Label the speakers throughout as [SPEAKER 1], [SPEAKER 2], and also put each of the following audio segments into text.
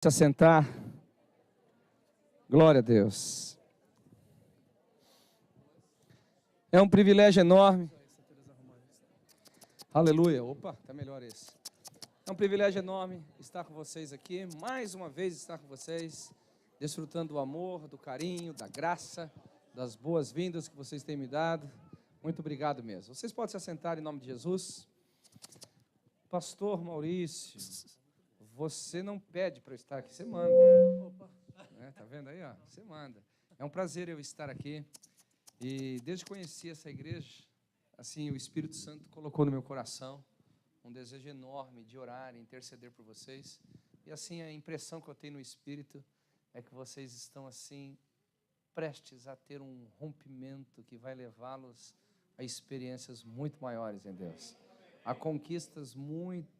[SPEAKER 1] Se assentar. Glória a Deus. É um privilégio enorme. Aleluia. Opa, tá melhor esse. É um privilégio enorme estar com vocês aqui, mais uma vez estar com vocês, desfrutando do amor, do carinho, da graça, das boas-vindas que vocês têm me dado. Muito obrigado mesmo. Vocês podem se assentar em nome de Jesus. Pastor Maurício, você não pede para eu estar aqui, você manda. Tá vendo aí, ó? Você manda. É um prazer eu estar aqui. E desde que conheci essa igreja, assim, o Espírito Santo colocou no meu coração um desejo enorme de orar e interceder por vocês. E assim, a impressão que eu tenho no Espírito é que vocês estão assim, prestes a ter um rompimento que vai levá-los a experiências muito maiores em Deus. A conquistas muito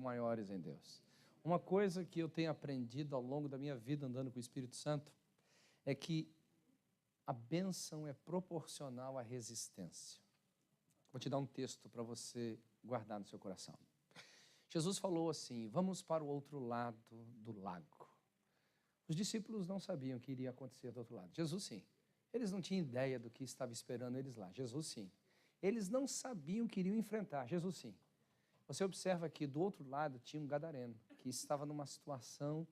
[SPEAKER 1] maiores em Deus. Uma coisa que eu tenho aprendido ao longo da minha vida andando com o Espírito Santo é que a bênção é proporcional à resistência. Vou te dar um texto para você guardar no seu coração. Jesus falou assim: vamos para o outro lado do lago. Os discípulos não sabiam o que iria acontecer do outro lado. Jesus sim. Eles não tinham ideia do que estava esperando eles lá. Jesus sim. Eles não sabiam o que iriam enfrentar. Jesus sim. Você observa que do outro lado tinha um gadareno que estava numa situação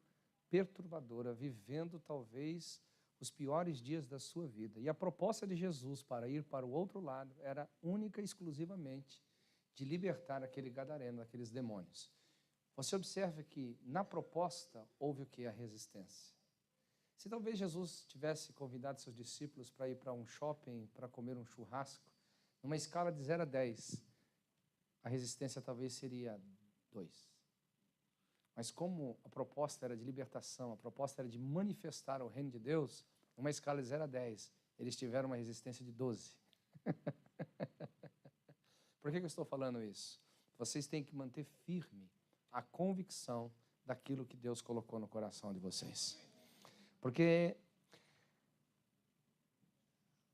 [SPEAKER 1] perturbadora, vivendo talvez os piores dias da sua vida. E a proposta de Jesus para ir para o outro lado era única e exclusivamente de libertar aquele gadareno, aqueles demônios. Você observa que na proposta houve o que? A resistência. Se talvez Jesus tivesse convidado seus discípulos para ir para um shopping, para comer um churrasco, numa escala de 0 a 10, a resistência talvez seria 2. Mas como a proposta era de libertação, a proposta era de manifestar o reino de Deus, numa escala de 0 a 10, eles tiveram uma resistência de 12. Por que eu estou falando isso? Vocês têm que manter firme a convicção daquilo que Deus colocou no coração de vocês. Porque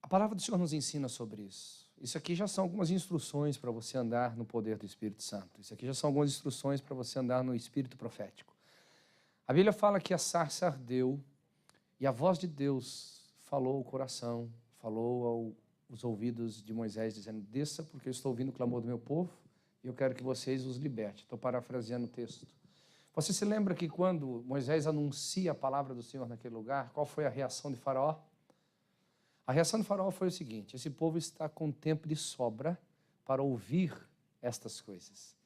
[SPEAKER 1] a palavra do Senhor nos ensina sobre isso. Isso aqui já são algumas instruções para você andar no poder do Espírito Santo. Isso aqui já são algumas instruções para você andar no Espírito profético. A Bíblia fala que a sarça ardeu e a voz de Deus falou ao coração, falou aos ouvidos de Moisés, dizendo: desça, porque eu estou ouvindo o clamor do meu povo e eu quero que vocês os libertem. Estou parafraseando o texto. Você se lembra que quando Moisés anuncia a palavra do Senhor naquele lugar, qual foi a reação de Faraó? A reação de Faraó foi o seguinte: esse povo está com tempo de sobra para ouvir estas coisas.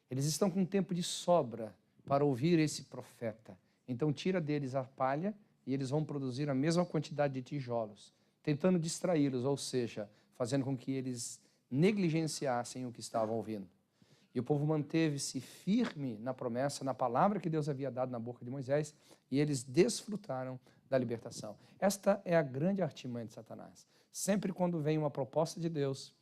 [SPEAKER 1] Eles estão com tempo de sobra para ouvir esse profeta. Então tira deles a palha e eles vão produzir a mesma quantidade de tijolos, tentando distraí-los, ou seja, fazendo com que eles negligenciassem o que estavam ouvindo. E o povo manteve-se firme na promessa, na palavra que Deus havia dado na boca de Moisés, e eles desfrutaram da libertação. Esta é a grande artimanha de Satanás. Sempre quando vem uma proposta de Deus,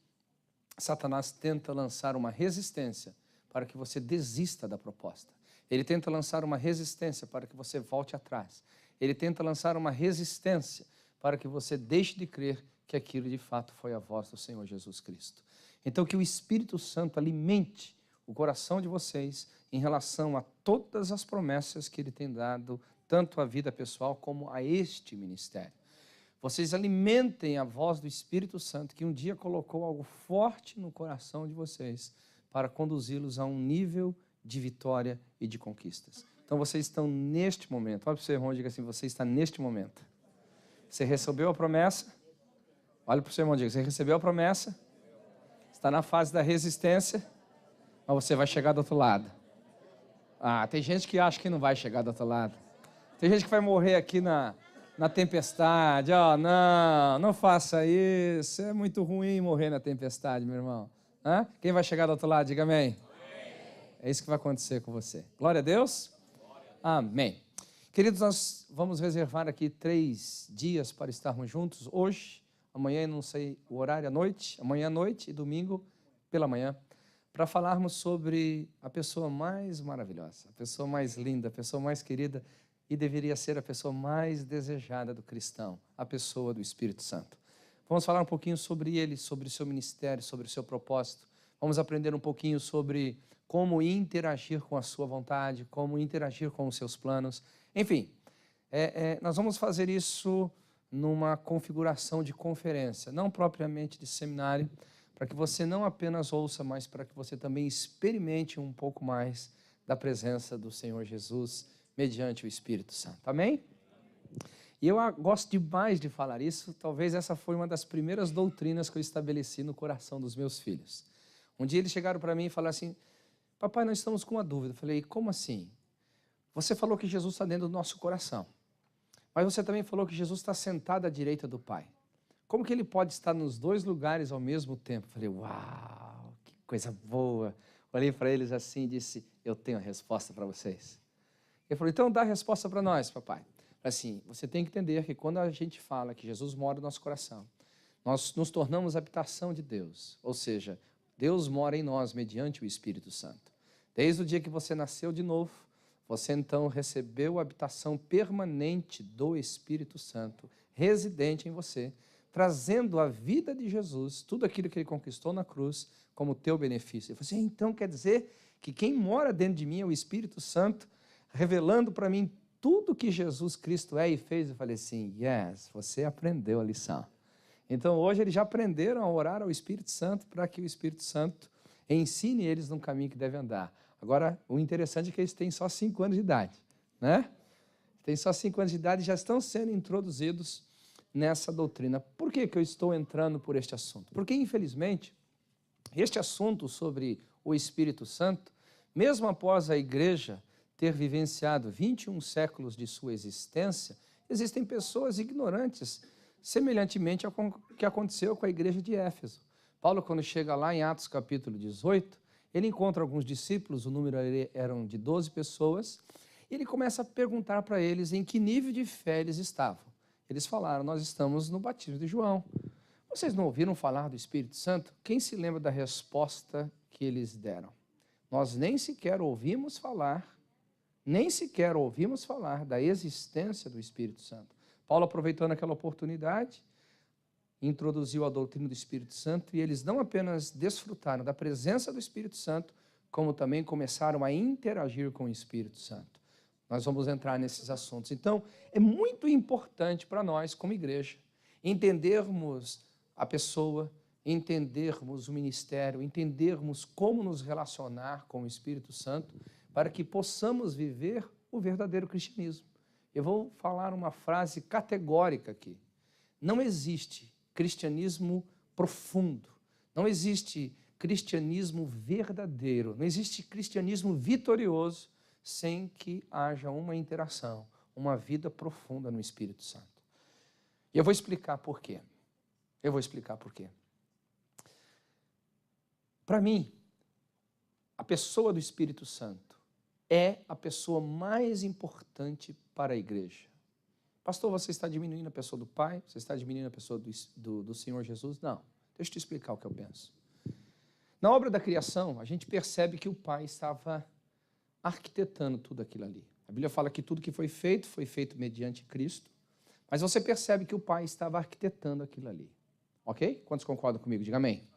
[SPEAKER 1] Satanás tenta lançar uma resistência para que você desista da proposta. Ele tenta lançar uma resistência para que você volte atrás. Ele tenta lançar uma resistência para que você deixe de crer que aquilo de fato foi a voz do Senhor Jesus Cristo. Então que o Espírito Santo alimente o coração de vocês em relação a todas as promessas que Ele tem dado, tanto à vida pessoal como a este ministério. Vocês alimentem a voz do Espírito Santo, que um dia colocou algo forte no coração de vocês para conduzi-los a um nível de vitória e de conquistas. Então vocês estão neste momento. Olha para o seu irmão e diga assim: você está neste momento. Você recebeu a promessa? Olha para o seu irmão e diga: você recebeu a promessa? Está na fase da resistência, mas você vai chegar do outro lado. Tem gente que acha que não vai chegar do outro lado. Tem gente que vai morrer aqui na tempestade. Não faça isso. É muito ruim morrer na tempestade, meu irmão. Quem vai chegar do outro lado? Diga amém. É isso que vai acontecer com você. Glória a Deus. Amém. Queridos, nós vamos reservar aqui 3 dias para estarmos juntos. Hoje, amanhã, não sei o horário, à noite. Amanhã à noite e domingo pela manhã. Para falarmos sobre a pessoa mais maravilhosa, a pessoa mais linda, a pessoa mais querida e deveria ser a pessoa mais desejada do cristão, a pessoa do Espírito Santo. Vamos falar um pouquinho sobre ele, sobre o seu ministério, sobre o seu propósito. Vamos aprender um pouquinho sobre como interagir com a sua vontade, como interagir com os seus planos. Enfim, nós vamos fazer isso numa configuração de conferência, não propriamente de seminário, para que você não apenas ouça, mas para que você também experimente um pouco mais da presença do Senhor Jesus mediante o Espírito Santo. Amém? E eu gosto demais de falar isso. Talvez essa foi uma das primeiras doutrinas que eu estabeleci no coração dos meus filhos. Um dia eles chegaram para mim e falaram assim: papai, nós estamos com uma dúvida. Eu falei: como assim? Você falou que Jesus está dentro do nosso coração, mas você também falou que Jesus está sentado à direita do Pai. Como que ele pode estar nos dois lugares ao mesmo tempo? Eu falei: uau, que coisa boa. Olhei para eles assim e disse: eu tenho a resposta para vocês. Ele falou: então dá a resposta para nós, papai. Assim, você tem que entender que quando a gente fala que Jesus mora no nosso coração, nós nos tornamos habitação de Deus, ou seja, Deus mora em nós mediante o Espírito Santo. Desde o dia que você nasceu de novo, você então recebeu a habitação permanente do Espírito Santo, residente em você, trazendo a vida de Jesus, tudo aquilo que ele conquistou na cruz, como teu benefício. Ele falou assim: então quer dizer que quem mora dentro de mim é o Espírito Santo, revelando para mim tudo que Jesus Cristo é e fez. Eu falei assim: yes, você aprendeu a lição. Então hoje eles já aprenderam a orar ao Espírito Santo para que o Espírito Santo ensine eles no caminho que devem andar. Agora, o interessante é que eles têm só 5 anos de idade, né? Têm só 5 anos de idade e já estão sendo introduzidos nessa doutrina. Por que eu estou entrando por este assunto? Porque, infelizmente, este assunto sobre o Espírito Santo, mesmo após a igreja ter vivenciado 21 séculos de sua existência, existem pessoas ignorantes, semelhantemente ao que aconteceu com a igreja de Éfeso. Paulo, quando chega lá em Atos capítulo 18, ele encontra alguns discípulos, o número eram de 12 pessoas, e ele começa a perguntar para eles em que nível de fé eles estavam. Eles falaram: nós estamos no batismo de João. Vocês não ouviram falar do Espírito Santo? Quem se lembra da resposta que eles deram? Nós nem sequer ouvimos falar da existência do Espírito Santo. Paulo, aproveitando aquela oportunidade, introduziu a doutrina do Espírito Santo e eles não apenas desfrutaram da presença do Espírito Santo, como também começaram a interagir com o Espírito Santo. Nós vamos entrar nesses assuntos. Então, é muito importante para nós, como igreja, entendermos a pessoa, entendermos o ministério, entendermos como nos relacionar com o Espírito Santo, para que possamos viver o verdadeiro cristianismo. Eu vou falar uma frase categórica aqui. Não existe cristianismo profundo, não existe cristianismo verdadeiro, não existe cristianismo vitorioso sem que haja uma interação, uma vida profunda no Espírito Santo. E eu vou explicar por quê. Para mim, a pessoa do Espírito Santo é a pessoa mais importante para a igreja. Pastor, você está diminuindo a pessoa do Pai? Você está diminuindo a pessoa do Senhor Jesus? Não. Deixa eu te explicar o que eu penso. Na obra da criação, a gente percebe que o Pai estava arquitetando tudo aquilo ali. A Bíblia fala que tudo que foi feito mediante Cristo, mas você percebe que o Pai estava arquitetando aquilo ali. Ok? Quantos concordam comigo? Diga amém.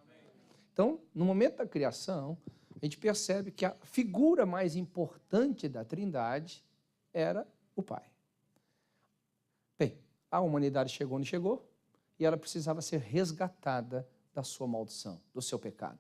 [SPEAKER 1] Então, no momento da criação, a gente percebe que a figura mais importante da Trindade era o Pai. Bem, a humanidade chegou onde chegou e ela precisava ser resgatada da sua maldição, do seu pecado.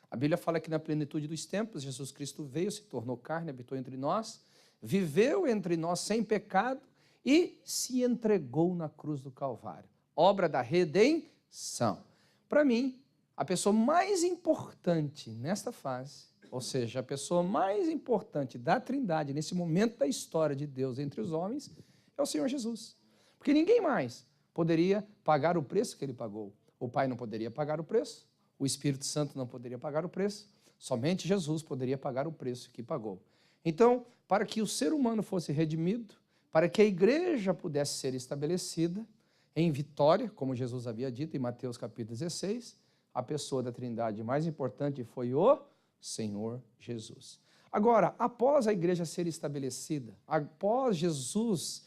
[SPEAKER 1] A Bíblia fala que na plenitude dos tempos, Jesus Cristo veio, se tornou carne, habitou entre nós, viveu entre nós sem pecado e se entregou na cruz do Calvário. Obra da redenção. Para mim, a pessoa mais importante nesta fase, ou seja, a pessoa mais importante da Trindade, nesse momento da história de Deus entre os homens, é o Senhor Jesus. Porque ninguém mais poderia pagar o preço que ele pagou. O Pai não poderia pagar o preço, o Espírito Santo não poderia pagar o preço, somente Jesus poderia pagar o preço que pagou. Então, para que o ser humano fosse redimido, para que a igreja pudesse ser estabelecida em vitória, como Jesus havia dito em Mateus capítulo 16, a pessoa da Trindade mais importante foi o Senhor Jesus. Agora, após a igreja ser estabelecida, após Jesus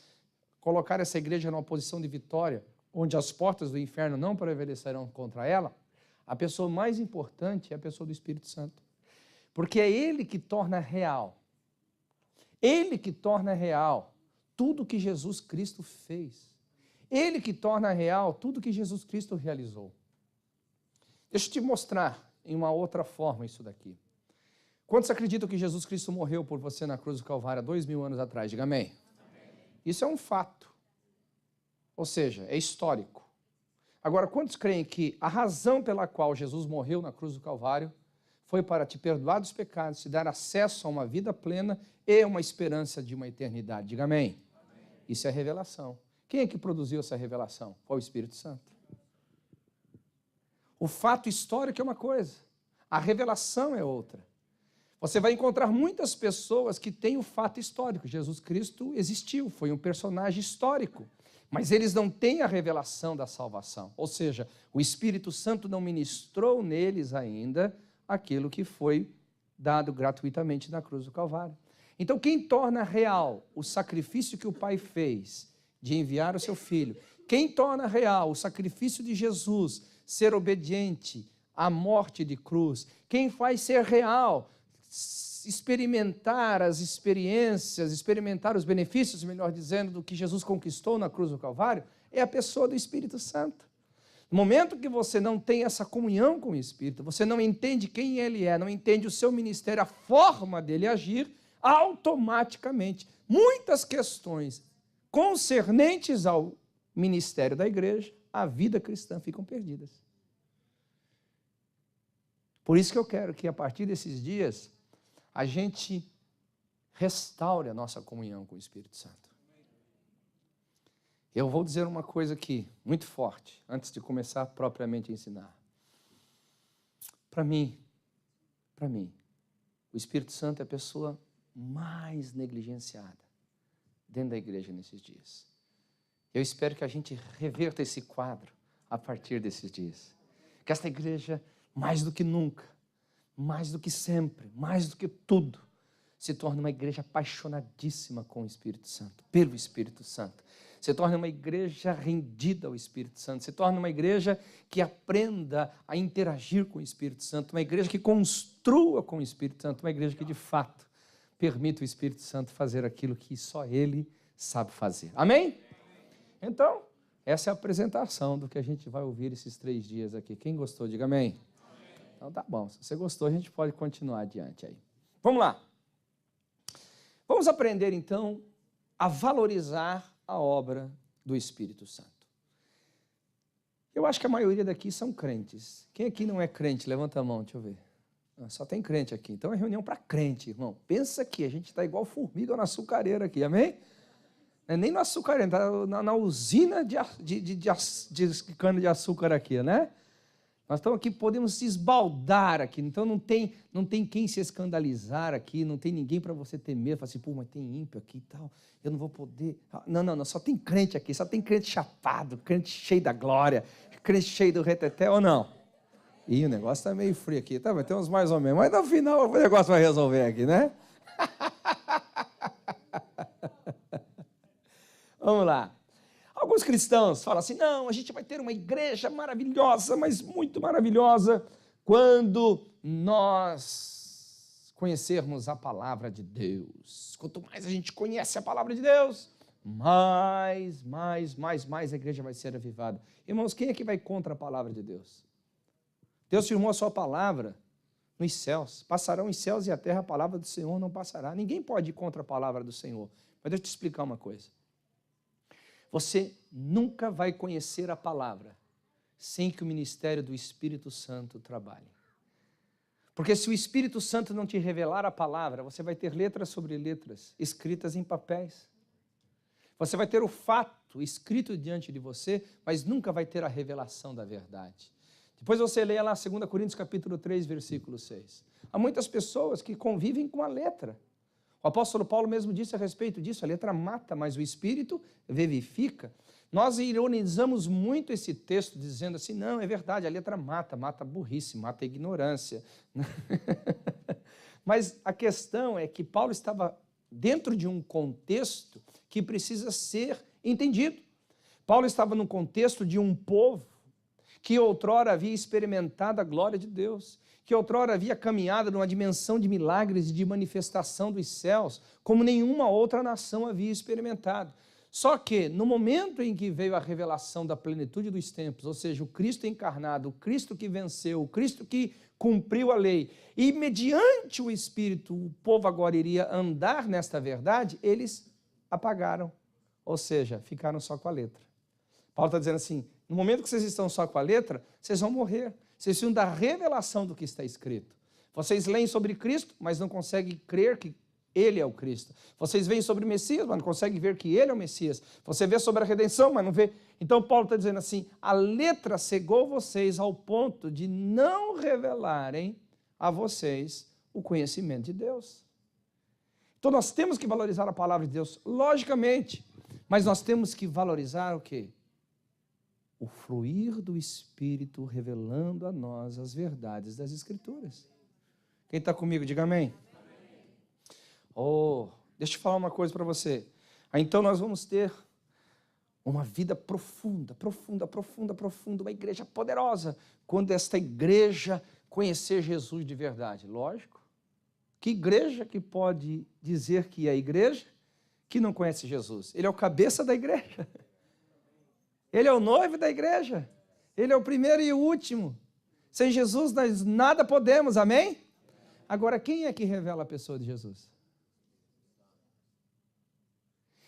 [SPEAKER 1] colocar essa igreja numa posição de vitória, onde as portas do inferno não prevalecerão contra ela, a pessoa mais importante é a pessoa do Espírito Santo. Porque é Ele que torna real. Ele que torna real tudo que Jesus Cristo fez. Ele que torna real tudo que Jesus Cristo realizou. Deixa eu te mostrar em uma outra forma isso daqui. Quantos acreditam que Jesus Cristo morreu por você na cruz do Calvário há 2000 anos atrás? Diga amém. Isso é um fato. Ou seja, é histórico. Agora, quantos creem que a razão pela qual Jesus morreu na cruz do Calvário foi para te perdoar dos pecados, te dar acesso a uma vida plena e uma esperança de uma eternidade? Diga amém. Isso é revelação. Quem é que produziu essa revelação? Foi o Espírito Santo. O fato histórico é uma coisa, a revelação é outra. Você vai encontrar muitas pessoas que têm o fato histórico. Jesus Cristo existiu, foi um personagem histórico, mas eles não têm a revelação da salvação. Ou seja, o Espírito Santo não ministrou neles ainda aquilo que foi dado gratuitamente na cruz do Calvário. Então, quem torna real o sacrifício que o Pai fez de enviar o seu Filho, quem torna real o sacrifício de Jesus ser obediente à morte de cruz, quem faz ser real experimentar as experiências, experimentar os benefícios, melhor dizendo, do que Jesus conquistou na cruz do Calvário, é a pessoa do Espírito Santo. No momento que você não tem essa comunhão com o Espírito, você não entende quem Ele é, não entende o seu ministério, a forma dele agir, automaticamente, muitas questões concernentes ao ministério da igreja, a vida cristã, ficam perdidas. Por isso que eu quero que, a partir desses dias, a gente restaure a nossa comunhão com o Espírito Santo. Eu vou dizer uma coisa aqui, muito forte, antes de começar propriamente a ensinar. Para mim, o Espírito Santo é a pessoa mais negligenciada dentro da igreja nesses dias. Eu espero que a gente reverta esse quadro a partir desses dias. Que esta igreja, mais do que nunca, mais do que sempre, mais do que tudo, se torne uma igreja apaixonadíssima com o Espírito Santo, pelo Espírito Santo. Se torne uma igreja rendida ao Espírito Santo, se torne uma igreja que aprenda a interagir com o Espírito Santo, uma igreja que construa com o Espírito Santo, uma igreja que de fato permita o Espírito Santo fazer aquilo que só Ele sabe fazer. Amém? Então, essa é a apresentação do que a gente vai ouvir esses 3 dias aqui. Quem gostou, diga amém. Então tá bom, se você gostou, a gente pode continuar adiante aí. Vamos lá. Vamos aprender então a valorizar a obra do Espírito Santo. Eu acho que a maioria daqui são crentes. Quem aqui não é crente? Levanta a mão, deixa eu ver. Só tem crente aqui. Então é reunião para crente, irmão. Pensa que a gente está igual formiga na açucareira aqui, amém? Não é nem na açucareira, está na usina de cana de açúcar aqui, né? Nós estamos aqui, podemos se esbaldar aqui, então não tem quem se escandalizar aqui, não tem ninguém para você ter medo, falar assim, pô, mas tem ímpio aqui e tal, eu não vou poder. Não, só tem crente aqui, só tem crente chapado, crente cheio da glória, crente cheio do reteté, ou não? Ih, o negócio está meio frio aqui, tá? Vai ter uns mais ou menos, mas no final o negócio vai resolver aqui, né? Vamos lá. Alguns cristãos falam assim, não, a gente vai ter uma igreja maravilhosa, mas muito maravilhosa, quando nós conhecermos a palavra de Deus. Quanto mais a gente conhece a palavra de Deus, mais a igreja vai ser avivada. Irmãos, quem é que vai contra a palavra de Deus? Deus firmou a sua palavra nos céus. Passarão os céus e a terra, a palavra do Senhor não passará. Ninguém pode ir contra a palavra do Senhor. Mas deixa eu te explicar uma coisa. Você nunca vai conhecer a palavra sem que o ministério do Espírito Santo trabalhe. Porque se o Espírito Santo não te revelar a palavra, você vai ter letras sobre letras escritas em papéis. Você vai ter o fato escrito diante de você, mas nunca vai ter a revelação da verdade. Depois você leia lá 2 Coríntios capítulo 3, versículo 6. Há muitas pessoas que convivem com a letra. O apóstolo Paulo mesmo disse a respeito disso, a letra mata, mas o Espírito vivifica. Nós ironizamos muito esse texto, dizendo assim, não, é verdade, a letra mata a burrice, mata a ignorância. Mas a questão é que Paulo estava dentro de um contexto que precisa ser entendido. Paulo estava num contexto de um povo que outrora havia experimentado a glória de Deus, que outrora havia caminhado numa dimensão de milagres e de manifestação dos céus, como nenhuma outra nação havia experimentado. Só que, no momento em que veio a revelação da plenitude dos tempos, ou seja, o Cristo encarnado, o Cristo que venceu, o Cristo que cumpriu a lei, e mediante o Espírito o povo agora iria andar nesta verdade, eles apagaram, ou seja, ficaram só com a letra. Paulo está dizendo assim, no momento que vocês estão só com a letra, vocês vão morrer, vocês precisam da revelação do que está escrito. Vocês leem sobre Cristo, mas não conseguem crer que Ele é o Cristo. Vocês veem sobre o Messias, mas não conseguem ver que Ele é o Messias. Você vê sobre a redenção, mas não vê. Então Paulo está dizendo assim, a letra cegou vocês ao ponto de não revelarem a vocês o conhecimento de Deus. Então nós temos que valorizar a palavra de Deus, logicamente, mas nós temos que valorizar o quê? O fluir do Espírito revelando a nós as verdades das Escrituras. Quem está comigo, diga amém. Oh, deixa eu falar uma coisa para você. Então nós vamos ter uma vida profunda, uma igreja poderosa, quando esta igreja conhecer Jesus de verdade. Lógico. Que igreja que pode dizer que é igreja que não conhece Jesus? Ele é o cabeça da igreja. Ele é o noivo da igreja. Ele é o primeiro e o último. Sem Jesus nós nada podemos, amém? Agora, quem é que revela a pessoa de Jesus?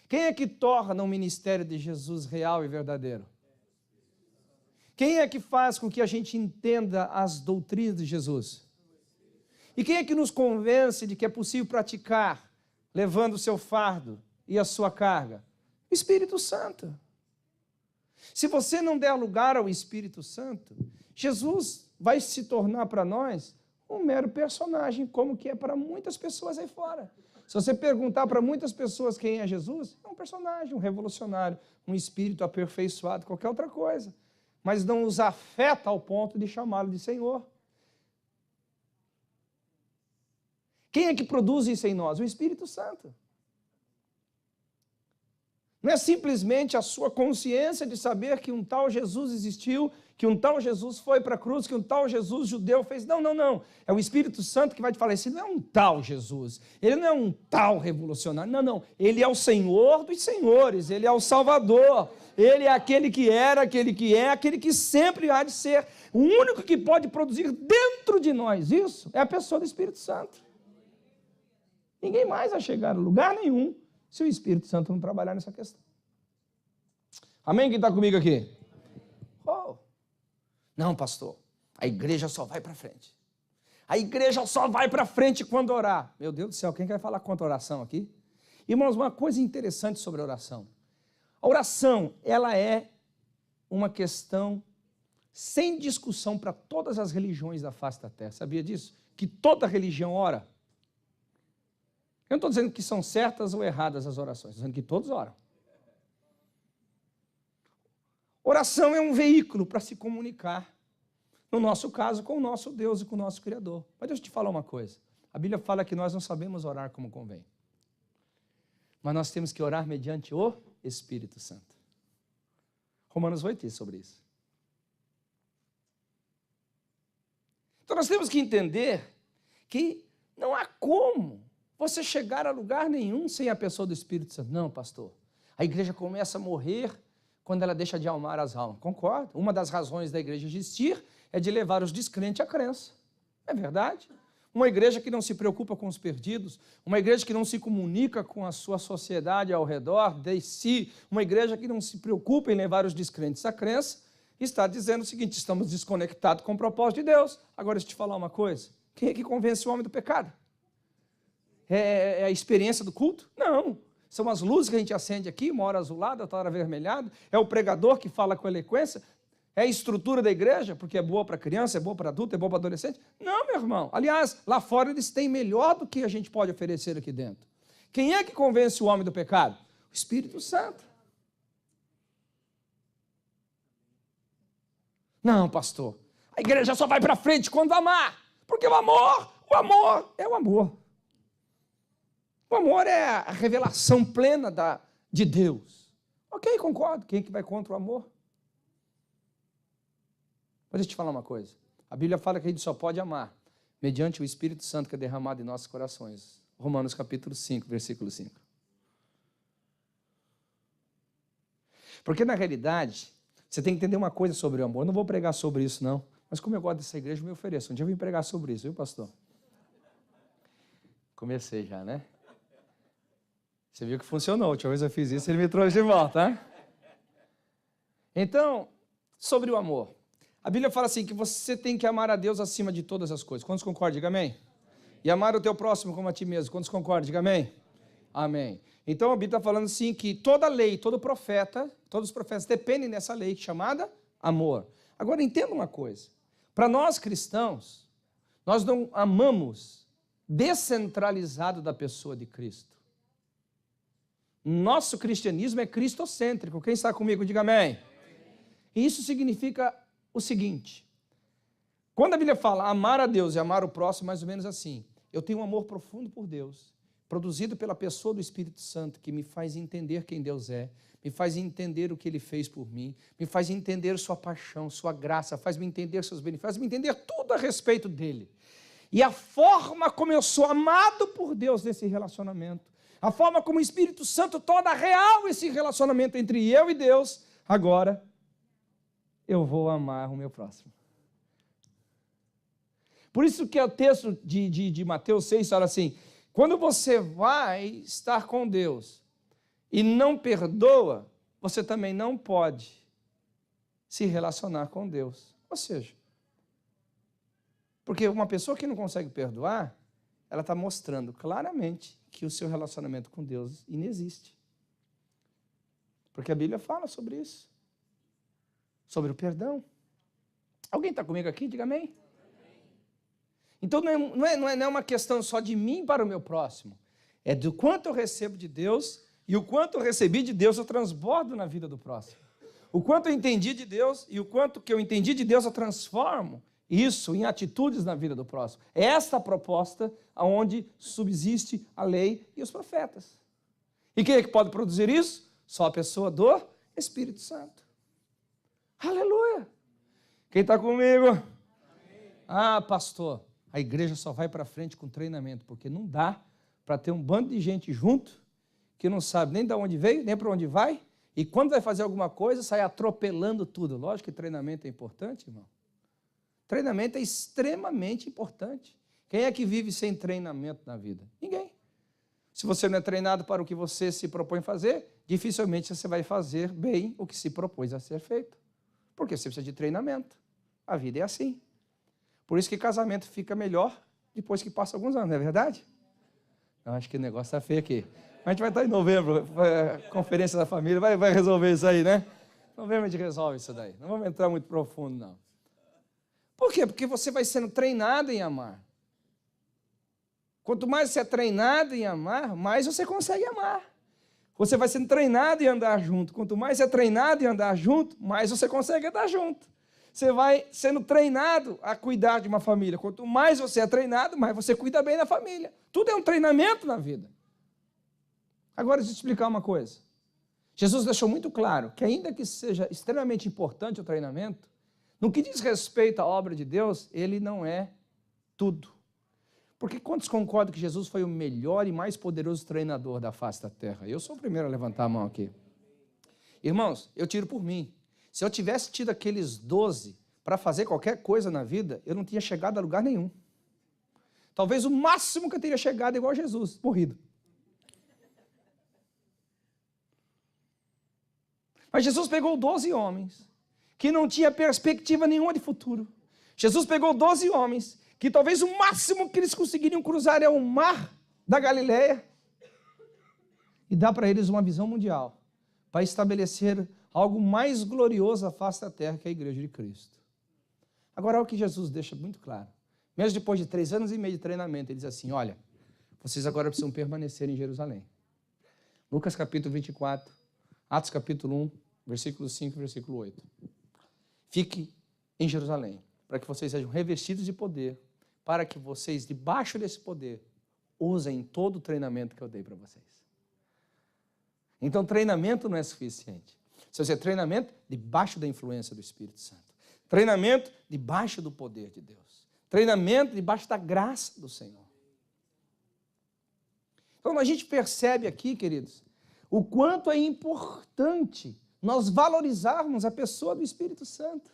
[SPEAKER 1] Quem é que torna o ministério de Jesus real e verdadeiro? Quem é que faz com que a gente entenda as doutrinas de Jesus? E quem é que nos convence de que é possível praticar, levando o seu fardo e a sua carga? O Espírito Santo. Se você não der lugar ao Espírito Santo, Jesus vai se tornar para nós um mero personagem, como que é para muitas pessoas aí fora. Se você perguntar para muitas pessoas quem é Jesus, é um personagem, um revolucionário, um espírito aperfeiçoado, qualquer outra coisa. Mas não os afeta ao ponto de chamá-lo de Senhor. Quem é que produz isso em nós? O Espírito Santo. Não é simplesmente a sua consciência de saber que um tal Jesus existiu, que um tal Jesus foi para a cruz, que um tal Jesus judeu fez. Não, não, não. É o Espírito Santo que vai te falar, esse não é um tal Jesus, ele não é um tal revolucionário, não, não. Ele é o Senhor dos senhores, ele é o Salvador, ele é aquele que era, aquele que é, aquele que sempre há de ser. O único que pode produzir dentro de nós isso é a pessoa do Espírito Santo. Ninguém mais vai chegar a lugar nenhum se o Espírito Santo não trabalhar nessa questão. Amém? Quem está comigo aqui? Oh. Não, pastor, a igreja só vai para frente. A igreja só vai para frente quando orar. Meu Deus do céu, quem quer falar contra a oração aqui? Irmãos, uma coisa interessante sobre a oração. A oração, ela é uma questão sem discussão para todas as religiões da face da terra. Sabia disso? Que toda religião ora. Eu não estou dizendo que são certas ou erradas as orações, estou dizendo que todos oram. Oração é um veículo para se comunicar, no nosso caso, com o nosso Deus e com o nosso Criador. Mas deixa eu te falar uma coisa. A Bíblia fala que nós não sabemos orar como convém. Mas nós temos que orar mediante o Espírito Santo. Romanos 8 diz sobre isso. Então nós temos que entender que não há como você chegar a lugar nenhum sem a pessoa do Espírito Santo. Não, pastor, a igreja começa a morrer quando ela deixa de amar as almas. Concordo. Uma das razões da igreja existir é de levar os descrentes à crença. É verdade. Uma igreja que não se preocupa com os perdidos, uma igreja que não se comunica com a sua sociedade ao redor de si, uma igreja que não se preocupa em levar os descrentes à crença, está dizendo o seguinte, estamos desconectados com o propósito de Deus. Agora, deixa eu te falar uma coisa. Quem é que convence o homem do pecado? É a experiência do culto? Não. São as luzes que a gente acende aqui, uma hora azulada, outra hora avermelhada. É o pregador que fala com eloquência. É a estrutura da igreja, porque é boa para criança, é boa para adulto, é boa para adolescente. Não, meu irmão. Aliás, lá fora eles têm melhor do que a gente pode oferecer aqui dentro. Quem é que convence o homem do pecado? O Espírito Santo. Não, pastor. A igreja só vai para frente quando amar. Porque o amor é o amor. O amor é a revelação plena de Deus. Ok, concordo. Quem é que vai contra o amor? Mas deixa eu te falar uma coisa. A Bíblia fala que a gente só pode amar mediante o Espírito Santo que é derramado em nossos corações. Romanos capítulo 5, versículo 5. Porque, na realidade, você tem que entender uma coisa sobre o amor. Eu não vou pregar sobre isso, não. Mas como eu gosto dessa igreja, eu me ofereço. Um dia eu vim pregar sobre isso, viu, pastor? Comecei já, né? Você viu que funcionou. A última vez eu fiz isso, ele me trouxe de volta, né? Então, sobre o amor. A Bíblia fala assim, que você tem que amar a Deus acima de todas as coisas. Quantos concordam? Diga amém. E amar o teu próximo como a ti mesmo. Quantos concordam? Diga amém. Amém. Então, a Bíblia está falando assim que toda lei, todo profeta, todos os profetas dependem dessa lei chamada amor. Agora, entenda uma coisa. Para nós cristãos, nós não amamos descentralizado da pessoa de Cristo. Nosso cristianismo é cristocêntrico. Quem está comigo, diga amém. E isso significa o seguinte. Quando a Bíblia fala amar a Deus e amar o próximo, mais ou menos assim. Eu tenho um amor profundo por Deus, produzido pela pessoa do Espírito Santo, que me faz entender quem Deus é, me faz entender o que Ele fez por mim, me faz entender sua paixão, sua graça, faz-me entender seus benefícios, faz-me entender tudo a respeito dEle. E a forma como eu sou amado por Deus nesse relacionamento, a forma como o Espírito Santo torna real esse relacionamento entre eu e Deus, agora eu vou amar o meu próximo. Por isso que o texto de Mateus 6 fala assim, quando você vai estar com Deus e não perdoa, você também não pode se relacionar com Deus. Ou seja, porque uma pessoa que não consegue perdoar, ela está mostrando claramente que o seu relacionamento com Deus inexiste. Porque a Bíblia fala sobre isso. Sobre o perdão. Alguém está comigo aqui? Diga amém. Então não é uma questão só de mim para o meu próximo. É do quanto eu recebo de Deus e o quanto eu recebi de Deus eu transbordo na vida do próximo. O quanto eu entendi de Deus e o quanto que eu entendi de Deus eu transformo isso em atitudes na vida do próximo. É esta a proposta onde subsiste a lei e os profetas. E quem é que pode produzir isso? Só a pessoa do Espírito Santo. Aleluia! Quem está comigo? Amém. Ah, pastor, a igreja só vai para frente com treinamento, porque não dá para ter um bando de gente junto que não sabe nem de onde veio, nem para onde vai, e quando vai fazer alguma coisa, sai atropelando tudo. Lógico que treinamento é importante, irmão. Treinamento é extremamente importante. Quem é que vive sem treinamento na vida? Ninguém. Se você não é treinado para o que você se propõe fazer, dificilmente você vai fazer bem o que se propôs a ser feito. Porque você precisa de treinamento. A vida é assim. Por isso que casamento fica melhor depois que passa alguns anos, não é verdade? Eu acho que o negócio está feio aqui. Mas a gente vai estar em novembro, conferência da família, vai resolver isso aí, né? Novembro a gente resolve isso daí. Não vamos entrar muito profundo, não. Por quê? Porque você vai sendo treinado em amar. Quanto mais você é treinado em amar, mais você consegue amar. Você vai sendo treinado em andar junto. Quanto mais você é treinado em andar junto, mais você consegue andar junto. Você vai sendo treinado a cuidar de uma família. Quanto mais você é treinado, mais você cuida bem da família. Tudo é um treinamento na vida. Agora, deixa eu te explicar uma coisa. Jesus deixou muito claro que, ainda que seja extremamente importante o treinamento, no que diz respeito à obra de Deus, ele não é tudo. Porque quantos concordam que Jesus foi o melhor e mais poderoso treinador da face da terra? Eu sou o primeiro a levantar a mão aqui. Irmãos, eu tiro por mim. Se eu tivesse tido aqueles 12 para fazer qualquer coisa na vida, eu não tinha chegado a lugar nenhum. Talvez o máximo que eu teria chegado é igual a Jesus, morrido. Mas Jesus pegou 12 homens que não tinha perspectiva nenhuma de futuro. Jesus pegou 12 homens que talvez o máximo que eles conseguiriam cruzar é o mar da Galileia e dá para eles uma visão mundial para estabelecer algo mais glorioso à face da terra, que é a igreja de Cristo. Agora, olha o que Jesus deixa muito claro. Mesmo depois de 3 anos e meio de treinamento, ele diz assim, olha, vocês agora precisam permanecer em Jerusalém. Lucas capítulo 24, Atos capítulo 1, versículo 5 e versículo 8. Fique em Jerusalém, para que vocês sejam revestidos de poder, para que vocês, debaixo desse poder, usem todo o treinamento que eu dei para vocês. Então, treinamento não é suficiente. Se você treinamento, debaixo da influência do Espírito Santo. Treinamento debaixo do poder de Deus. Treinamento debaixo da graça do Senhor. Então a gente percebe aqui, queridos, o quanto é importante nós valorizarmos a pessoa do Espírito Santo.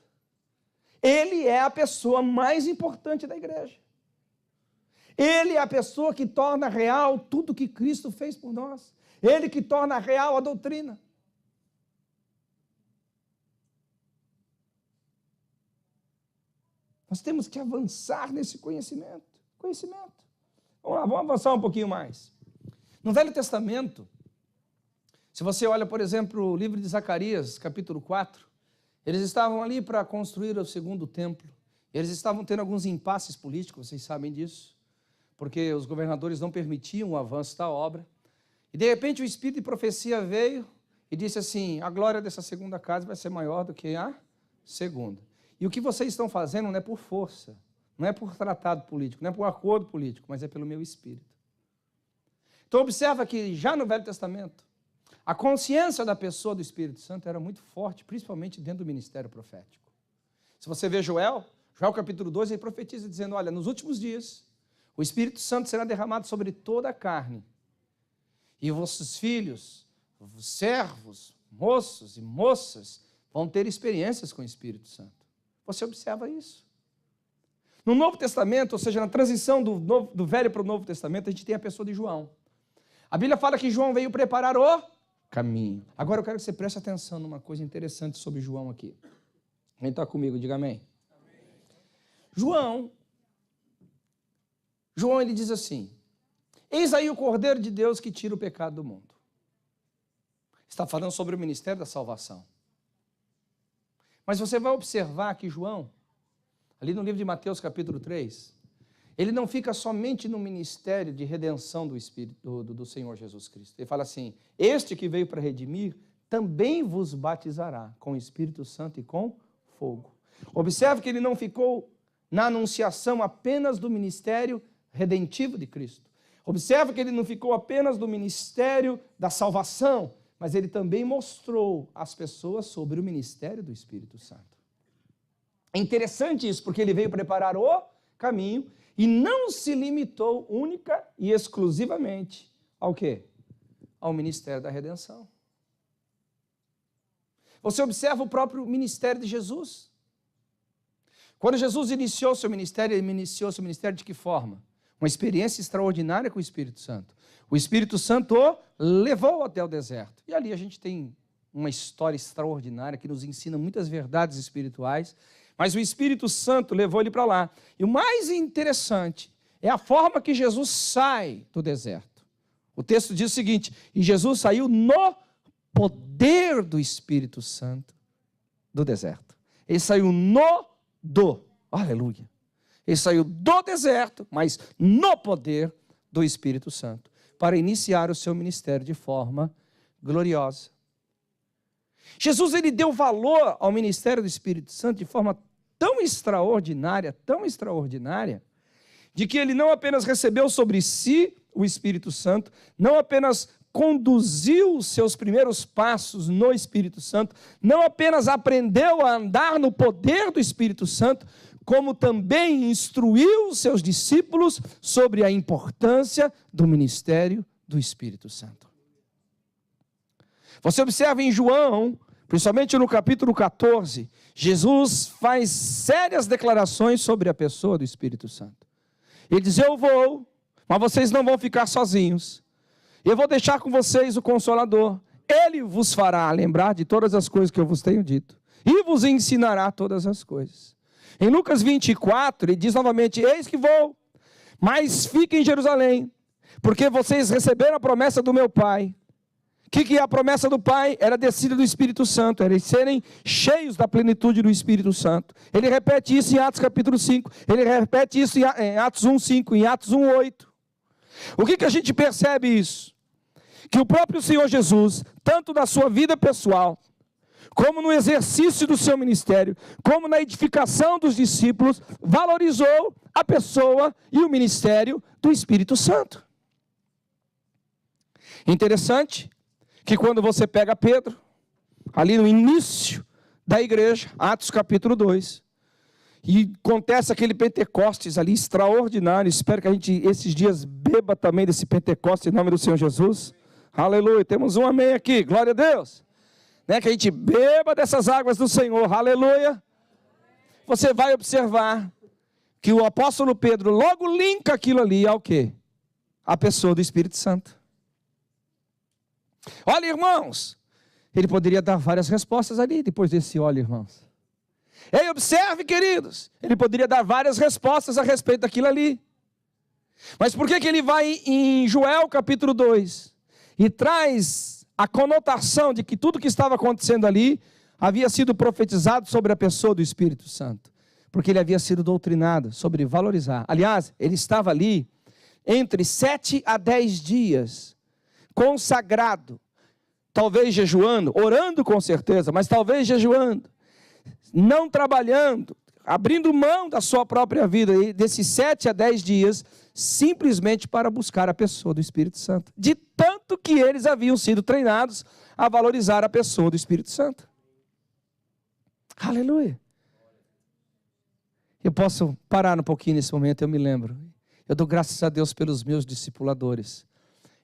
[SPEAKER 1] Ele é a pessoa mais importante da igreja. Ele é a pessoa que torna real tudo que Cristo fez por nós. Ele que torna real a doutrina. Nós temos que avançar nesse conhecimento. Vamos lá, vamos avançar um pouquinho mais. No Velho Testamento, se você olha, por exemplo, o livro de Zacarias, capítulo 4, eles estavam ali para construir o segundo templo. Eles estavam tendo alguns impasses políticos, vocês sabem disso, porque os governadores não permitiam o avanço da obra. E, de repente, o Espírito de profecia veio e disse assim, a glória dessa segunda casa vai ser maior do que a segunda. E o que vocês estão fazendo não é por força, não é por tratado político, não é por acordo político, mas é pelo meu Espírito. Então, observa que já no Velho Testamento, a consciência da pessoa do Espírito Santo era muito forte, principalmente dentro do ministério profético. Se você vê Joel capítulo 2, ele profetiza dizendo, olha, nos últimos dias, o Espírito Santo será derramado sobre toda a carne, e vossos filhos, servos, moços e moças, vão ter experiências com o Espírito Santo. Você observa isso. No Novo Testamento, ou seja, na transição do Velho para o Novo Testamento, a gente tem a pessoa de João. A Bíblia fala que João veio preparar o caminho. Agora eu quero que você preste atenção numa coisa interessante sobre João aqui. Quem está comigo, diga amém. João, ele diz assim, eis aí o Cordeiro de Deus que tira o pecado do mundo. Está falando sobre o ministério da salvação. Mas você vai observar que João, ali no livro de Mateus capítulo 3, ele não fica somente no ministério de redenção do Espírito do Senhor Jesus Cristo. Ele fala assim, este que veio para redimir, também vos batizará com o Espírito Santo e com fogo. Observe que ele não ficou na anunciação apenas do ministério redentivo de Cristo. Observe que ele não ficou apenas no ministério da salvação, mas ele também mostrou às pessoas sobre o ministério do Espírito Santo. É interessante isso, porque ele veio preparar o caminho e não se limitou única e exclusivamente ao quê? Ao ministério da redenção. Você observa o próprio ministério de Jesus. Quando Jesus iniciou seu ministério, ele iniciou seu ministério de que forma? Uma experiência extraordinária com o Espírito Santo. O Espírito Santo o levou até o deserto. E ali a gente tem uma história extraordinária que nos ensina muitas verdades espirituais, mas o Espírito Santo levou ele para lá. E o mais interessante é a forma que Jesus sai do deserto. O texto diz o seguinte, e Jesus saiu no poder do Espírito Santo do deserto. Ele saiu aleluia. Ele saiu do deserto, mas no poder do Espírito Santo, para iniciar o seu ministério de forma gloriosa. Jesus, ele deu valor ao ministério do Espírito Santo de forma tão extraordinária, de que ele não apenas recebeu sobre si o Espírito Santo, não apenas conduziu os seus primeiros passos no Espírito Santo, não apenas aprendeu a andar no poder do Espírito Santo, como também instruiu os seus discípulos sobre a importância do ministério do Espírito Santo. Você observa em João, principalmente no capítulo 14, Jesus faz sérias declarações sobre a pessoa do Espírito Santo. Ele diz, eu vou, mas vocês não vão ficar sozinhos. Eu vou deixar com vocês o Consolador. Ele vos fará lembrar de todas as coisas que eu vos tenho dito. E vos ensinará todas as coisas. Em Lucas 24, ele diz novamente, eis que vou, mas fiquem em Jerusalém, porque vocês receberam a promessa do meu Pai. O que é a promessa do Pai? Era a descida do Espírito Santo, era eles serem cheios da plenitude do Espírito Santo. Ele repete isso em Atos capítulo 5, ele repete isso em Atos 1:5, em Atos 1:8. O que a gente percebe isso? Que o próprio Senhor Jesus, tanto na sua vida pessoal, como no exercício do seu ministério, como na edificação dos discípulos, valorizou a pessoa e o ministério do Espírito Santo. Interessante que quando você pega Pedro, ali no início da igreja, Atos capítulo 2, E acontece aquele Pentecostes ali extraordinário. Espero que a gente, esses dias, beba também desse Pentecostes em nome do Senhor Jesus. Aleluia. Temos um amém aqui. Glória a Deus. Né? Que a gente beba dessas águas do Senhor. Aleluia. Você vai observar que o apóstolo Pedro logo linka aquilo ali ao quê? A pessoa do Espírito Santo. Olha, irmãos. Ele poderia dar várias respostas ali depois desse olha, irmãos. Ei, observe, queridos. Ele poderia dar várias respostas a respeito daquilo ali. Mas por que ele vai em Joel capítulo 2 e traz a conotação de que tudo que estava acontecendo ali havia sido profetizado sobre a pessoa do Espírito Santo? Porque ele havia sido doutrinado sobre valorizar. Aliás, ele estava ali entre 7 a 10 dias, consagrado, talvez jejuando, orando com certeza, mas talvez jejuando, não trabalhando, abrindo mão da sua própria vida, e desses 7 a 10 dias, simplesmente para buscar a pessoa do Espírito Santo. De tanto que eles haviam sido treinados a valorizar a pessoa do Espírito Santo. Aleluia. Eu posso parar um pouquinho nesse momento, eu me lembro. Eu dou graças a Deus pelos meus discipuladores.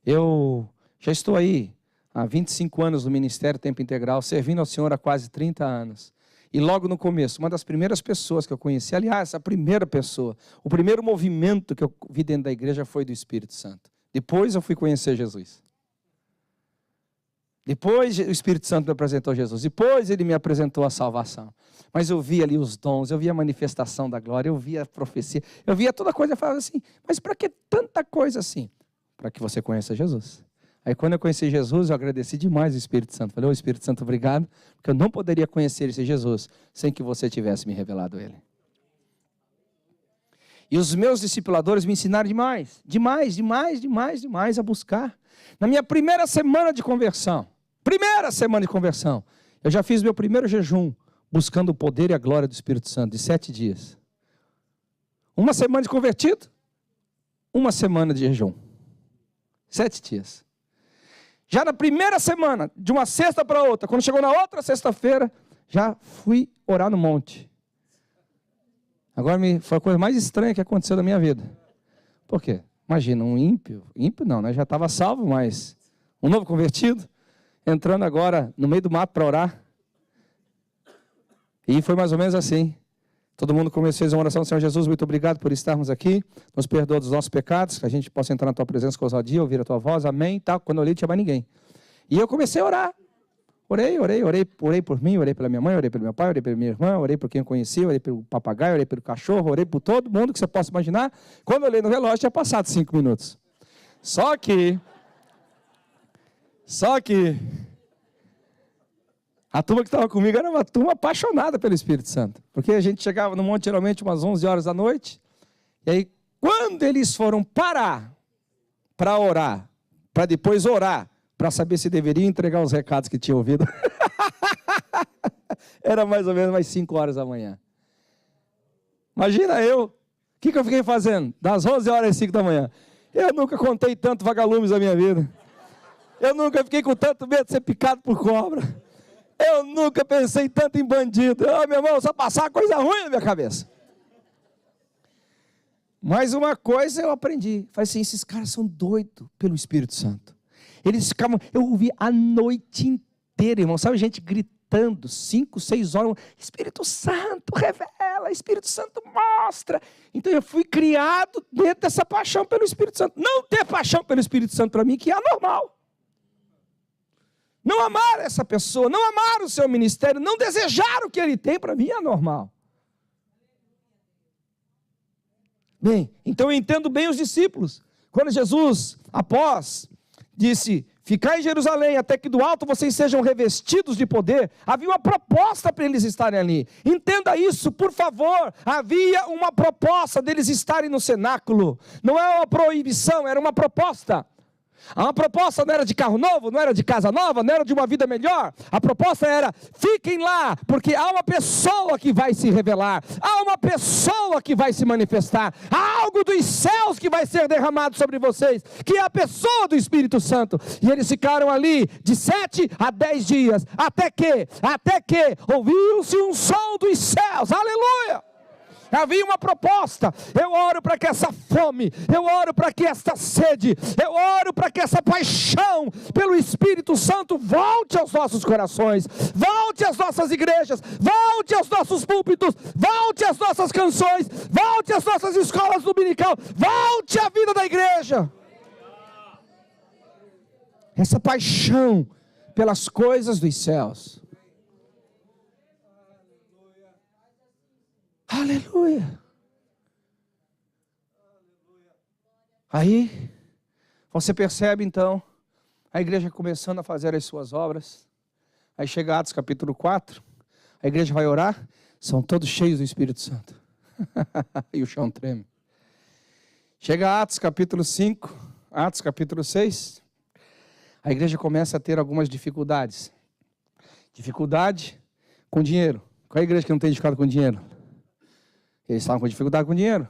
[SPEAKER 1] Eu já estou aí há 25 anos no Ministério Tempo Integral, servindo ao Senhor há quase 30 anos. E logo no começo, uma das primeiras pessoas que eu conheci, aliás, a primeira pessoa, o primeiro movimento que eu vi dentro da igreja foi do Espírito Santo. Depois eu fui conhecer Jesus. Depois o Espírito Santo me apresentou Jesus. Depois ele me apresentou a salvação. Mas eu via ali os dons, eu via a manifestação da glória, eu via a profecia, eu via toda coisa. Eu falava assim, mas para que tanta coisa assim? Para que você conheça Jesus. Aí quando eu conheci Jesus, eu agradeci demais o Espírito Santo. Falei, Espírito Santo, obrigado, porque eu não poderia conhecer esse Jesus sem que você tivesse me revelado ele. E os meus discipuladores me ensinaram demais a buscar. Na minha primeira semana de conversão, eu já fiz meu primeiro jejum, buscando o poder e a glória do Espírito Santo, de 7 dias. Uma semana de convertido, uma semana de jejum. 7 dias. Já na primeira semana, de uma sexta para outra, quando chegou na outra sexta-feira, já fui orar no monte. Agora foi a coisa mais estranha que aconteceu na minha vida. Por quê? Imagina, um ímpio não, né? Já estava salvo, mas um novo convertido, entrando agora no meio do mato para orar. E foi mais ou menos assim. Todo mundo começou a fazer uma oração, Senhor Jesus, muito obrigado por estarmos aqui, nos perdoa dos nossos pecados, que a gente possa entrar na tua presença com ousadia, ouvir a tua voz, amém, tal. Quando eu olhei, não tinha mais ninguém. E eu comecei a orar. Orei por mim, orei pela minha mãe, orei pelo meu pai, orei pela minha irmã, orei por quem eu conhecia, orei pelo papagaio, orei pelo cachorro, orei por todo mundo que você possa imaginar. Quando eu olhei no relógio, tinha passado 5 minutos. Só que a turma que estava comigo era uma turma apaixonada pelo Espírito Santo. Porque a gente chegava no monte geralmente umas 11 horas da noite. E aí, quando eles foram parar para orar, para depois orar, para saber se deveriam entregar os recados que tinham ouvido, era mais ou menos mais 5 horas da manhã. Imagina eu, o que eu fiquei fazendo? Das 11 horas às 5 da manhã. Eu nunca contei tanto vagalumes na minha vida. Eu nunca fiquei com tanto medo de ser picado por cobra. Eu nunca pensei tanto em bandido. Meu irmão, só passar coisa ruim na minha cabeça. Mas uma coisa eu aprendi. Falei assim, esses caras são doidos pelo Espírito Santo. Eles ficavam, eu ouvi a noite inteira, irmão. Sabe, gente gritando, 5, 6 horas. Espírito Santo revela, Espírito Santo mostra. Então eu fui criado dentro dessa paixão pelo Espírito Santo. Não ter paixão pelo Espírito Santo para mim, que é anormal. Não amar essa pessoa, não amar o seu ministério, não desejar o que ele tem, para mim é anormal. Bem, então eu entendo bem os discípulos. Quando Jesus, após, disse, ficai em Jerusalém até que do alto vocês sejam revestidos de poder, havia uma proposta para eles estarem ali. Entenda isso, por favor. Havia uma proposta deles estarem no cenáculo. Não é uma proibição, era uma proposta. A proposta não era de carro novo, não era de casa nova, não era de uma vida melhor. A proposta era, fiquem lá, porque há uma pessoa que vai se revelar, há uma pessoa que vai se manifestar, há algo dos céus que vai ser derramado sobre vocês, que é a pessoa do Espírito Santo. E eles ficaram ali de 7 a 10 dias, até que ouviu-se um som dos céus, aleluia! Havia uma proposta. Eu oro para que essa fome, eu oro para que esta sede, eu oro para que essa paixão pelo Espírito Santo volte aos nossos corações, volte às nossas igrejas, volte aos nossos púlpitos, volte às nossas canções, volte às nossas escolas dominical, volte à vida da igreja. Essa paixão pelas coisas dos céus. Aleluia. Aí, você percebe então, a igreja começando a fazer as suas obras. Aí chega Atos capítulo 4, a igreja vai orar, são todos cheios do Espírito Santo. E o chão treme. Chega Atos capítulo 5, Atos capítulo 6, a igreja começa a ter algumas dificuldades. Dificuldade com dinheiro. Qual é a igreja que não tem dificuldade com dinheiro? Eles estavam com dificuldade com dinheiro.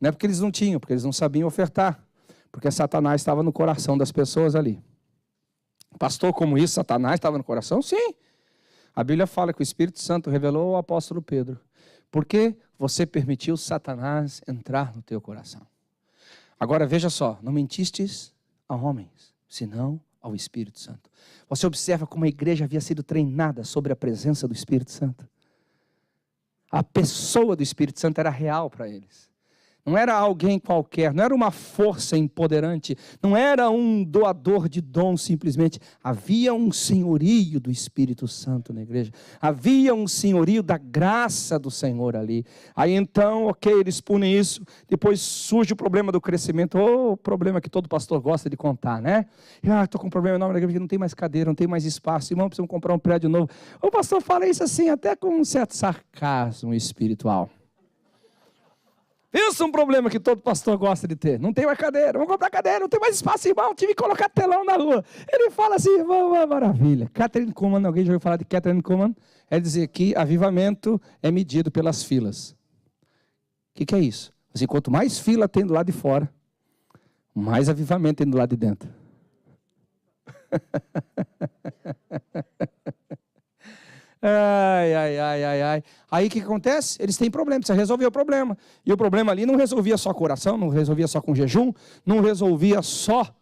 [SPEAKER 1] Não é porque eles não tinham, porque eles não sabiam ofertar. Porque Satanás estava no coração das pessoas ali. Pastor, como isso, Satanás estava no coração? Sim. A Bíblia fala que o Espírito Santo revelou ao apóstolo Pedro. Por que você permitiu Satanás entrar no teu coração? Agora veja só, não mentistes a homens, senão ao Espírito Santo. Você observa como a igreja havia sido treinada sobre a presença do Espírito Santo. A pessoa do Espírito Santo era real para eles. Não era alguém qualquer, não era uma força empoderante, não era um doador de dom simplesmente. Havia um senhorio do Espírito Santo na igreja. Havia um senhorio da graça do Senhor ali. Aí então, ok, eles punem isso. Depois surge o problema do crescimento. O problema que todo pastor gosta de contar, né? Estou com um problema enorme na igreja, não tem mais cadeira, não tem mais espaço. Irmão, precisamos comprar um prédio novo. O pastor fala isso assim, até com um certo sarcasmo espiritual. Isso é um problema que todo pastor gosta de ter. Não tem mais cadeira, vamos comprar cadeira, não tem mais espaço, irmão, tive que colocar telão na rua. Ele fala assim, irmão, maravilha. Catherine Kuhlman, alguém já ouviu falar de Catherine Kuhlman? É dizer que avivamento é medido pelas filas. O que é isso? Assim, quanto mais fila tem do lado de fora, mais avivamento tem do lado de dentro. Ai. Aí o que acontece? Eles têm problema, precisa resolver o problema. E o problema ali não resolvia só com oração, não resolvia só com jejum, não resolvia só,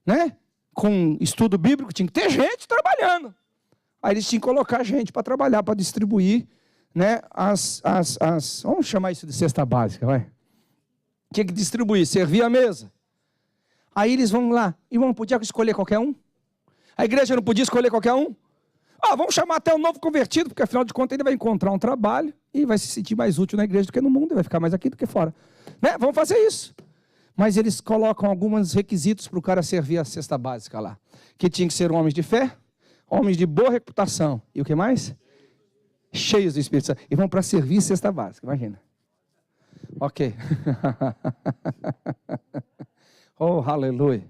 [SPEAKER 1] né, com estudo bíblico, tinha que ter gente trabalhando. Aí eles tinham que colocar gente para trabalhar, para distribuir, né, vamos chamar isso de cesta básica, vai. Tinha que distribuir, servir a mesa. Aí eles vão lá, irmão, podia escolher qualquer um? A igreja não podia escolher qualquer um? Vamos chamar até um novo convertido, porque afinal de contas ele vai encontrar um trabalho e vai se sentir mais útil na igreja do que no mundo, ele vai ficar mais aqui do que fora. Né? Vamos fazer isso. Mas eles colocam alguns requisitos para o cara servir a cesta básica lá. Que tinha que ser homens de fé, homens de boa reputação. E o que mais? Cheios do Espírito Santo. E vão para servir cesta básica, imagina. Ok. Oh, aleluia.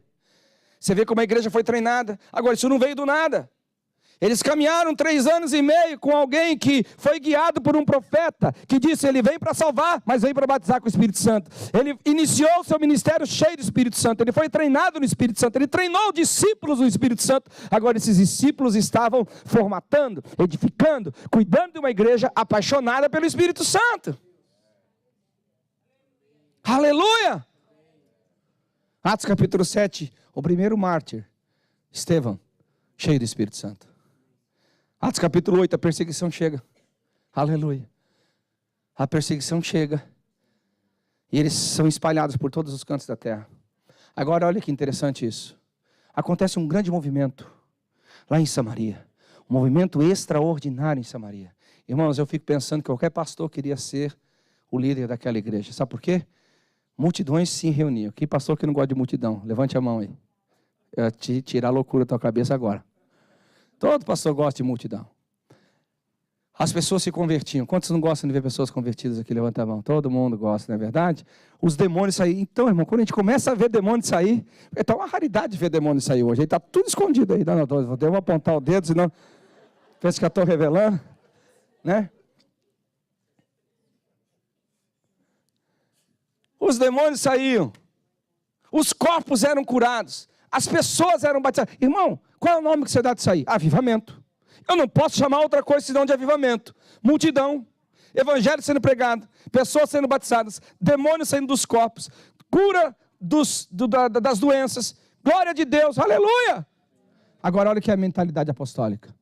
[SPEAKER 1] Você vê como a igreja foi treinada. Agora, isso não veio do nada. Eles caminharam 3 anos e meio com alguém que foi guiado por um profeta, que disse, ele veio para salvar, mas veio para batizar com o Espírito Santo. Ele iniciou o seu ministério cheio do Espírito Santo, ele foi treinado no Espírito Santo, ele treinou discípulos do Espírito Santo. Agora esses discípulos estavam formatando, edificando, cuidando de uma igreja apaixonada pelo Espírito Santo. Aleluia! Atos capítulo 7, o primeiro mártir, Estevão, cheio do Espírito Santo. Atos capítulo 8, a perseguição chega. Aleluia. A perseguição chega. E eles são espalhados por todos os cantos da terra. Agora olha que interessante isso. Acontece um grande movimento lá em Samaria. Um movimento extraordinário em Samaria. Irmãos, eu fico pensando que qualquer pastor queria ser o líder daquela igreja. Sabe por quê? Multidões se reuniam. Que pastor que não gosta de multidão? Levante a mão aí. Eu ia te tirar a loucura da tua cabeça agora. Todo pastor gosta de multidão. As pessoas se convertiam. Quantos não gostam de ver pessoas convertidas aqui? Levanta a mão. Todo mundo gosta, não é verdade? Os demônios saíram. Então, irmão, quando a gente começa a ver demônios sair, é uma raridade ver demônios sair hoje. Aí está tudo escondido aí. Não, eu vou apontar o dedo, senão pensa que eu estou revelando. Né? Os demônios saíam. Os corpos eram curados. As pessoas eram batizadas. Irmão, qual é o nome que você dá disso aí? Avivamento. Eu não posso chamar outra coisa senão de avivamento. Multidão. evangelho sendo pregado, pessoas sendo batizadas, demônios saindo dos corpos, cura das doenças, glória de Deus, aleluia! Agora olha o que é a mentalidade apostólica.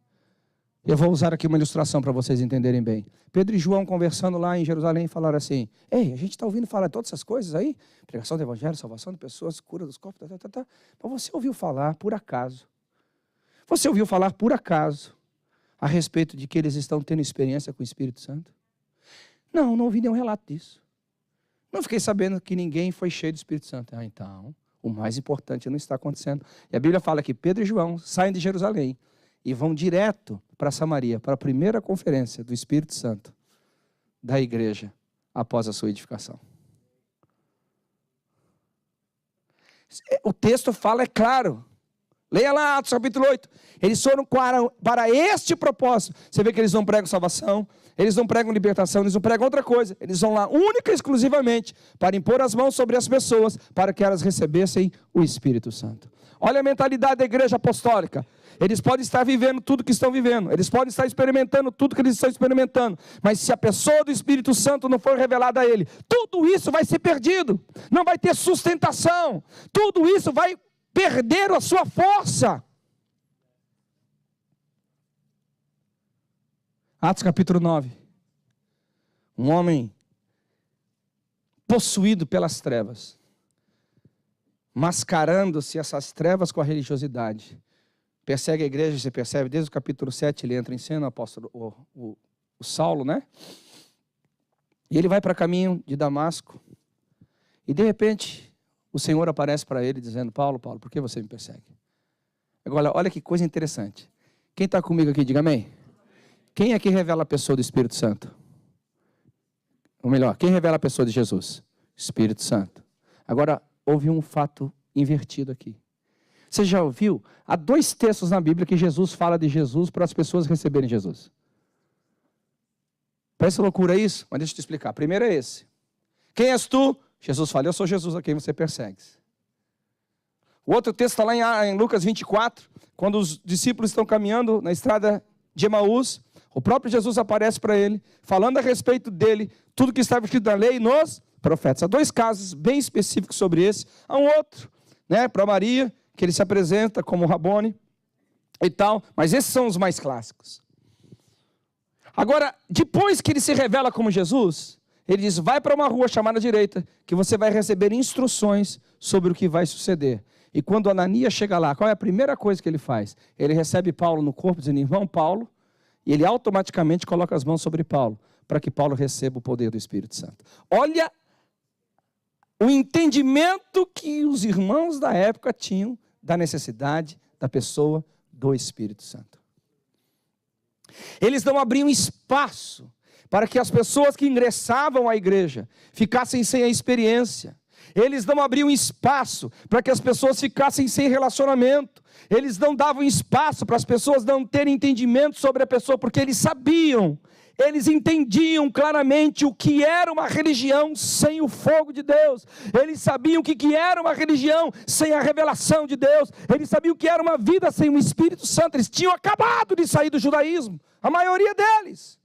[SPEAKER 1] Eu vou usar aqui uma ilustração para vocês entenderem bem. Pedro e João conversando lá em Jerusalém falaram assim, ei, a gente está ouvindo falar de todas essas coisas aí, pregação do evangelho, salvação de pessoas, cura dos corpos, mas você ouviu falar por acaso? Você ouviu falar por acaso a respeito de que eles estão tendo experiência com o Espírito Santo? Não ouvi nenhum relato disso. Não fiquei sabendo que ninguém foi cheio do Espírito Santo. Então, o mais importante não está acontecendo. E a Bíblia fala que Pedro e João saem de Jerusalém e vão direto para Samaria, para a primeira conferência do Espírito Santo da igreja após a sua edificação. O texto fala, é claro. Leia lá Atos capítulo 8. Eles foram para este propósito. Você vê que eles não pregam salvação, eles não pregam libertação, eles não pregam outra coisa. Eles vão lá única e exclusivamente para impor as mãos sobre as pessoas, para que elas recebessem o Espírito Santo. Olha a mentalidade da igreja apostólica. Eles podem estar vivendo tudo que estão vivendo, eles podem estar experimentando tudo que eles estão experimentando, mas se a pessoa do Espírito Santo não for revelada a ele, tudo isso vai ser perdido, não vai ter sustentação, tudo isso vai perder a sua força. Atos capítulo 9. Um homem possuído pelas trevas, mascarando-se essas trevas com a religiosidade, persegue a igreja, você percebe, desde o capítulo 7 ele entra em cena, o apóstolo, o Saulo, né? E ele vai para caminho de Damasco, e de repente o Senhor aparece para ele dizendo, Paulo, por que você me persegue? Agora, olha que coisa interessante. Quem está comigo aqui, diga amém. Quem é que revela a pessoa do Espírito Santo? Ou melhor, quem revela a pessoa de Jesus? Espírito Santo. Agora, houve um fato invertido aqui. Você já ouviu? Há 2 textos na Bíblia que Jesus fala de Jesus para as pessoas receberem Jesus. Parece loucura isso? Mas deixa eu te explicar. Primeiro é esse. Quem és tu? Jesus fala, eu sou Jesus a quem você persegue. O outro texto está lá em Lucas 24, quando os discípulos estão caminhando na estrada de Emaús, o próprio Jesus aparece para ele, falando a respeito dele, tudo que estava escrito na lei e nos profetas. Há 2 casos bem específicos sobre esse. Há um outro, né, para Maria, que ele se apresenta como Rabone e tal, mas esses são os mais clássicos. Agora, depois que ele se revela como Jesus, ele diz, vai para uma rua chamada direita, que você vai receber instruções sobre o que vai suceder. E quando Ananias chega lá, qual é a primeira coisa que ele faz? Ele recebe Paulo no corpo, dizendo, irmão Paulo, e ele automaticamente coloca as mãos sobre Paulo, para que Paulo receba o poder do Espírito Santo. Olha o entendimento que os irmãos da época tinham da necessidade da pessoa do Espírito Santo. Eles não abriam espaço para que as pessoas que ingressavam à igreja ficassem sem a experiência. Eles não abriam espaço para que as pessoas ficassem sem relacionamento. Eles não davam espaço para as pessoas não terem entendimento sobre a pessoa, porque eles sabiam, eles entendiam claramente o que era uma religião sem o fogo de Deus. Eles sabiam o que era uma religião sem a revelação de Deus. Eles sabiam o que era uma vida sem o Espírito Santo. Eles tinham acabado de sair do judaísmo, a maioria deles.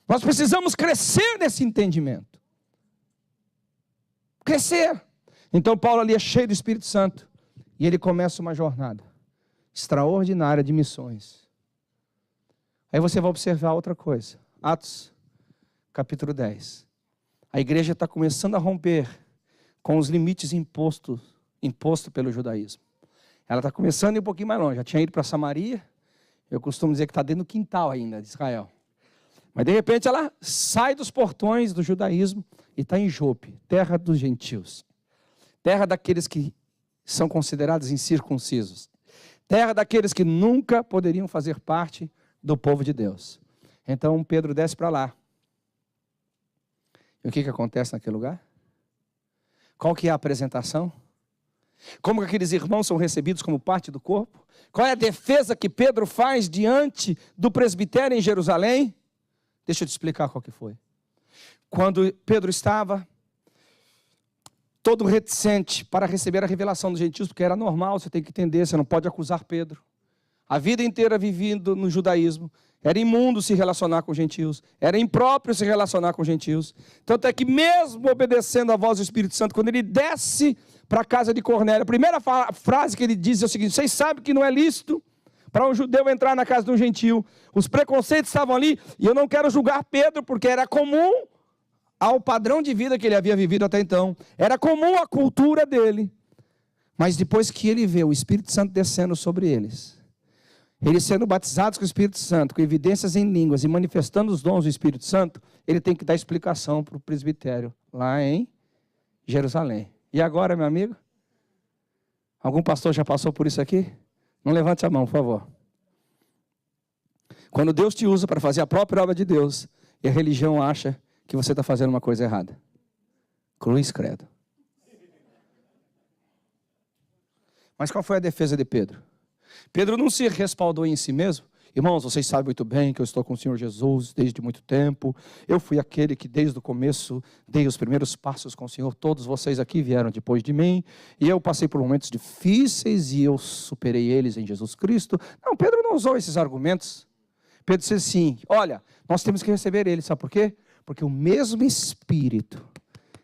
[SPEAKER 1] Nós precisamos crescer nesse entendimento. Crescer. Então Paulo ali é cheio do Espírito Santo. E ele começa uma jornada extraordinária de missões. Aí você vai observar outra coisa. Atos, capítulo 10. A igreja está começando a romper com os limites impostos pelo judaísmo. Ela está começando a ir um pouquinho mais longe. Já tinha ido para Samaria. Eu costumo dizer que está dentro do quintal ainda de Israel. Mas de repente ela sai dos portões do judaísmo e está em Jope, terra dos gentios. Terra daqueles que são considerados incircuncisos. Terra daqueles que nunca poderiam fazer parte do povo de Deus. Então Pedro desce para lá. E o que acontece naquele lugar? Qual que é a apresentação? Como que aqueles irmãos são recebidos como parte do corpo? Qual é a defesa que Pedro faz diante do presbitério em Jerusalém? Deixa eu te explicar qual que foi. Quando Pedro estava todo reticente para receber a revelação dos gentios, porque era normal, você tem que entender, você não pode acusar Pedro. a vida inteira vivendo no judaísmo, era imundo se relacionar com gentios, era impróprio se relacionar com gentios. Tanto é que mesmo obedecendo a voz do Espírito Santo, quando ele desce para a casa de Cornélio, a primeira frase que ele diz é o seguinte: vocês sabem que não é lícito para um judeu entrar na casa de um gentio. Os preconceitos estavam ali, e eu não quero julgar Pedro, porque era comum ao padrão de vida que ele havia vivido até então. Era comum à cultura dele. Mas depois que ele vê o Espírito Santo descendo sobre eles, eles sendo batizados com o Espírito Santo, com evidências em línguas e manifestando os dons do Espírito Santo, ele tem que dar explicação para o presbitério lá em Jerusalém. E agora, meu amigo? Algum pastor já passou por isso aqui? Não levante a mão, por favor. Quando Deus te usa para fazer a própria obra de Deus, e a religião acha que você está fazendo uma coisa errada. Cruz credo. Mas qual foi a defesa de Pedro? Pedro não se respaldou em si mesmo. Irmãos, vocês sabem muito bem que eu estou com o Senhor Jesus desde muito tempo. Eu fui aquele que desde o começo dei os primeiros passos com o Senhor. Todos vocês aqui vieram depois de mim. E eu passei por momentos difíceis e eu superei eles em Jesus Cristo. Não, Pedro não usou esses argumentos. Pedro disse assim: olha, nós temos que receber ele. Sabe por quê? Porque o mesmo Espírito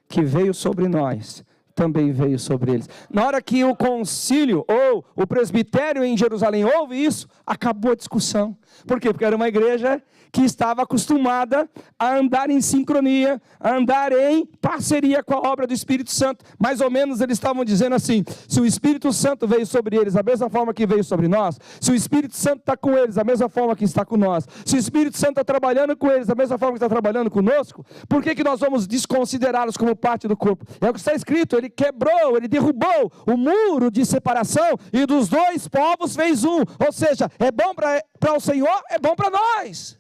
[SPEAKER 1] que veio sobre nós também veio sobre eles. Na hora que o concílio ou o presbitério em Jerusalém ouve isso, acabou a discussão. Por quê? Porque era uma igreja que estava acostumada a andar em sincronia, a andar em parceria com a obra do Espírito Santo. Mais ou menos eles estavam dizendo assim: se o Espírito Santo veio sobre eles da mesma forma que veio sobre nós, se o Espírito Santo está com eles da mesma forma que está com nós, se o Espírito Santo está trabalhando com eles da mesma forma que está trabalhando conosco, por que nós vamos desconsiderá-los como parte do corpo? É o que está escrito: ele quebrou, ele derrubou o muro de separação e dos dois povos fez um. Ou seja, é bom para o Senhor, é bom para nós.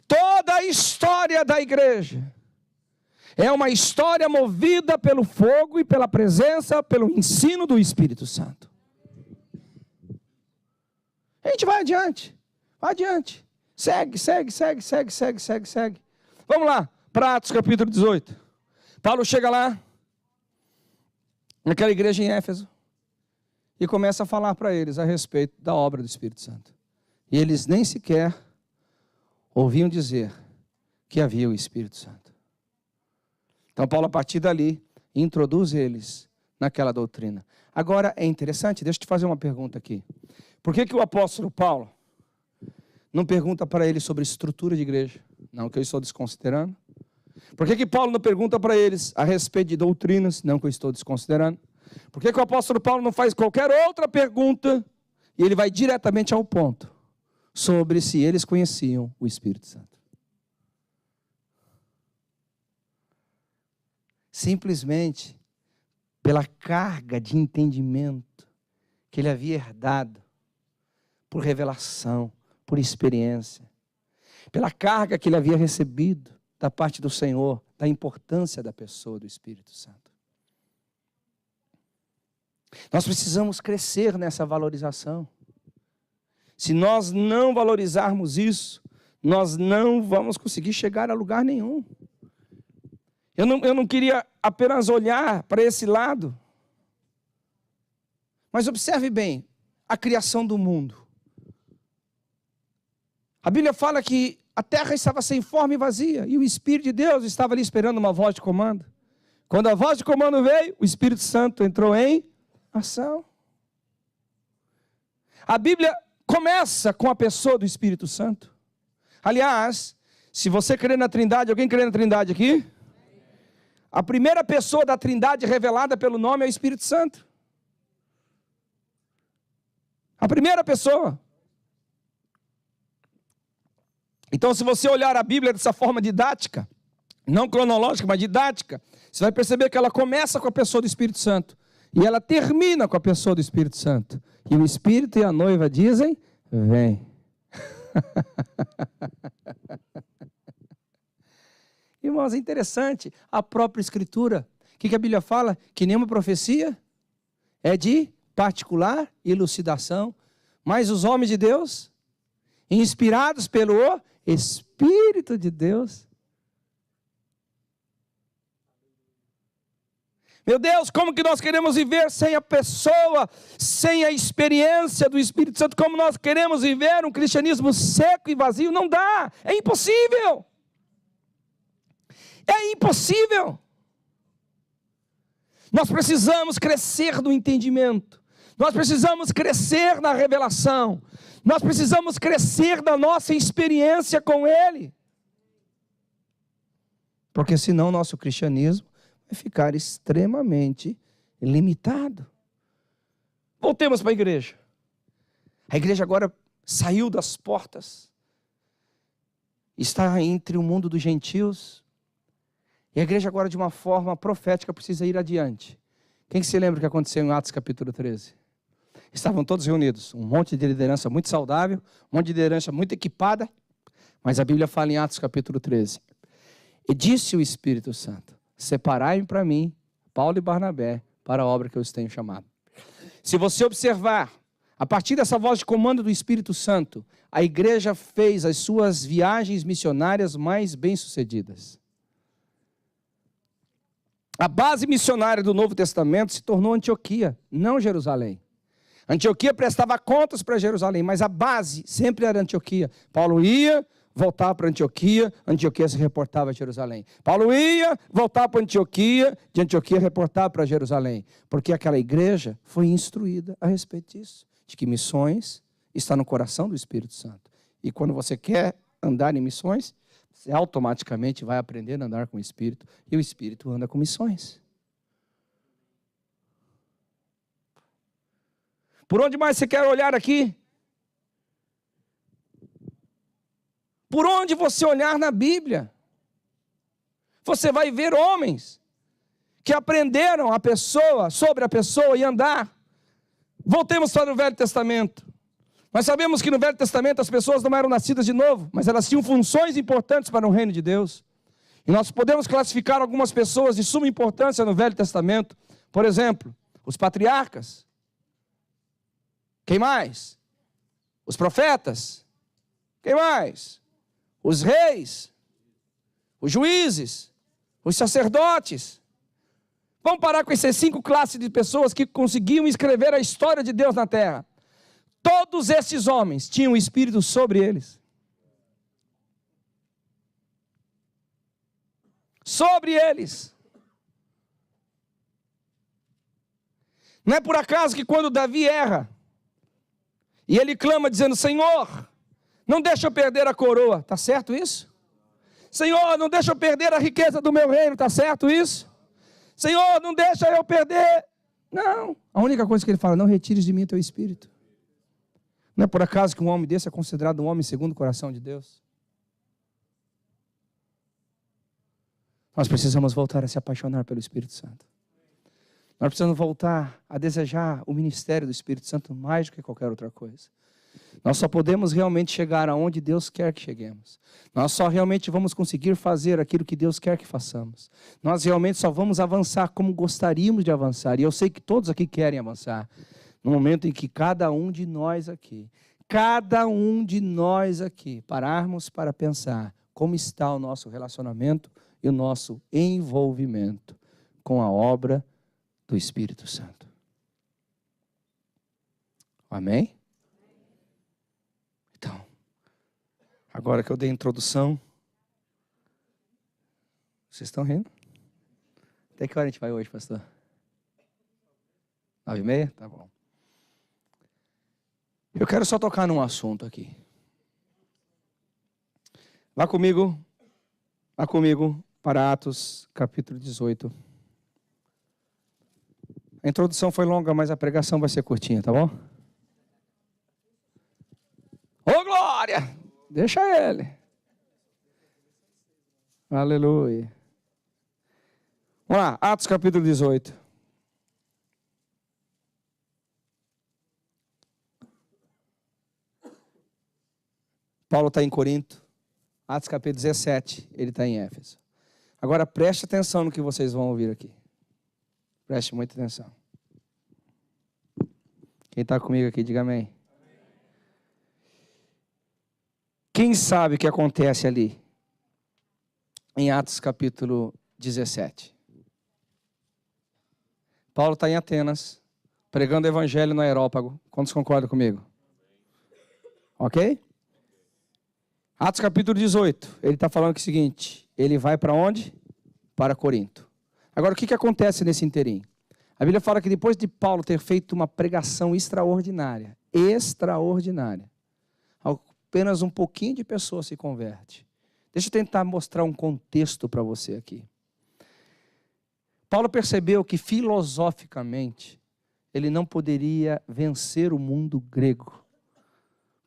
[SPEAKER 1] Toda a história da igreja é uma história movida pelo fogo e pela presença, pelo ensino do Espírito Santo. A gente vai adiante, segue. Vamos lá, para Atos capítulo 18. Paulo chega lá, naquela igreja em Éfeso, e começa a falar para eles a respeito da obra do Espírito Santo. E eles nem sequer ouviam dizer que havia o Espírito Santo. Então Paulo, a partir dali, introduz eles naquela doutrina. Agora é interessante, deixa eu te fazer uma pergunta aqui. Por que o apóstolo Paulo não pergunta para eles sobre estrutura de igreja? Não que eu estou desconsiderando. Por que Paulo não pergunta para eles a respeito de doutrinas? Não que eu estou desconsiderando. Por que o apóstolo Paulo não faz qualquer outra pergunta e ele vai diretamente ao ponto sobre se eles conheciam o Espírito Santo? Simplesmente pela carga de entendimento que ele havia herdado por revelação, por experiência, pela carga que ele havia recebido da parte do Senhor, da importância da pessoa do Espírito Santo. Nós precisamos crescer nessa valorização. Se nós não valorizarmos isso, nós não vamos conseguir chegar a lugar nenhum. Eu não queria apenas olhar para esse lado, mas observe bem a criação do mundo. A Bíblia fala que a terra estava sem forma e vazia, e o Espírito de Deus estava ali esperando uma voz de comando. Quando a voz de comando veio, o Espírito Santo entrou em ação. A Bíblia começa com a pessoa do Espírito Santo. Aliás, se você crê na Trindade, alguém crê na Trindade aqui? A primeira pessoa da Trindade revelada pelo nome é o Espírito Santo. A primeira pessoa. Então, se você olhar a Bíblia dessa forma didática, não cronológica, mas didática, você vai perceber que ela começa com a pessoa do Espírito Santo e ela termina com a pessoa do Espírito Santo. E o Espírito e a noiva dizem: vem. Irmãos, é interessante a própria Escritura. O que a Bíblia fala? Que nenhuma profecia é de particular elucidação, mas os homens de Deus, inspirados pelo Espírito de Deus. Meu Deus, como que nós queremos viver sem a pessoa, sem a experiência do Espírito Santo? Como nós queremos viver um cristianismo seco e vazio? Não dá, é impossível. É impossível. Nós precisamos crescer no entendimento. Nós precisamos crescer na revelação. Nós precisamos crescer na nossa experiência com Ele. Porque senão nosso cristianismo vai ficar extremamente limitado. Voltemos para a igreja. A igreja agora saiu das portas. Está entre o mundo dos gentios. E a igreja agora, de uma forma profética, precisa ir adiante. Quem se lembra o que aconteceu em Atos capítulo 13? Estavam todos reunidos. Um monte de liderança muito saudável, um monte de liderança muito equipada. Mas a Bíblia fala em Atos capítulo 13. E disse o Espírito Santo: separai-me para mim, Paulo e Barnabé, para a obra que eu os tenho chamado. Se você observar, a partir dessa voz de comando do Espírito Santo, a igreja fez as suas viagens missionárias mais bem-sucedidas. A base missionária do Novo Testamento se tornou Antioquia, não Jerusalém. Antioquia prestava contas para Jerusalém, mas a base sempre era Antioquia. Paulo ia, voltava para Antioquia, Antioquia se reportava a Jerusalém. Paulo ia, voltava para Antioquia, de Antioquia reportava para Jerusalém. Porque aquela igreja foi instruída a respeito disso, de que missões está no coração do Espírito Santo. E quando você quer andar em missões, você automaticamente vai aprender a andar com o Espírito, e o Espírito anda com missões. Por onde mais você quer olhar aqui? Por onde você olhar na Bíblia, você vai ver homens que aprenderam sobre a pessoa e andar. Voltemos para o Velho Testamento. Nós sabemos que no Velho Testamento as pessoas não eram nascidas de novo, mas elas tinham funções importantes para o reino de Deus. E nós podemos classificar algumas pessoas de suma importância no Velho Testamento. Por exemplo, os patriarcas. Quem mais? Os profetas. Quem mais? Os reis. Os juízes. Os sacerdotes. Vamos parar com essas 5 classes de pessoas que conseguiam escrever a história de Deus na terra. Todos esses homens tinham o Espírito sobre eles. Sobre eles. Não é por acaso que quando Davi erra, e ele clama dizendo: Senhor, não deixa eu perder a coroa. Está certo isso? Senhor, não deixa eu perder a riqueza do meu reino. Está certo isso? Senhor, não deixa eu perder. Não. A única coisa que ele fala: não retires de mim teu Espírito. Não é por acaso que um homem desse é considerado um homem segundo o coração de Deus? Nós precisamos voltar a se apaixonar pelo Espírito Santo. Nós precisamos voltar a desejar o ministério do Espírito Santo mais do que qualquer outra coisa. Nós só podemos realmente chegar aonde Deus quer que cheguemos. Nós só realmente vamos conseguir fazer aquilo que Deus quer que façamos. Nós realmente só vamos avançar como gostaríamos de avançar. E eu sei que todos aqui querem avançar. No momento em que cada um de nós aqui, pararmos para pensar como está o nosso relacionamento e o nosso envolvimento com a obra do Espírito Santo. Amém? Então, agora que eu dei a introdução, vocês estão rindo? Até que hora a gente vai hoje, pastor? 9h30? Tá bom. Eu quero só tocar num assunto aqui. Vá comigo para Atos capítulo 18. A introdução foi longa, mas a pregação vai ser curtinha, tá bom? Ô glória! Deixa ele. Aleluia. Vamos lá, Atos capítulo 18. Paulo está em Corinto. Atos capítulo 17, ele está em Éfeso. Agora preste atenção no que vocês vão ouvir aqui. Preste muita atenção. Quem está comigo aqui, diga amém. Quem sabe o que acontece ali em Atos capítulo 17? Paulo está em Atenas, pregando o evangelho no Areópago. Quantos concordam comigo? Ok? Atos capítulo 18, ele está falando que é o seguinte, ele vai para onde? Para Corinto. Agora, o que acontece nesse inteirinho? A Bíblia fala que depois de Paulo ter feito uma pregação extraordinária, apenas um pouquinho de pessoas se converte. Deixa eu tentar mostrar um contexto para você aqui. Paulo percebeu que filosoficamente ele não poderia vencer o mundo grego,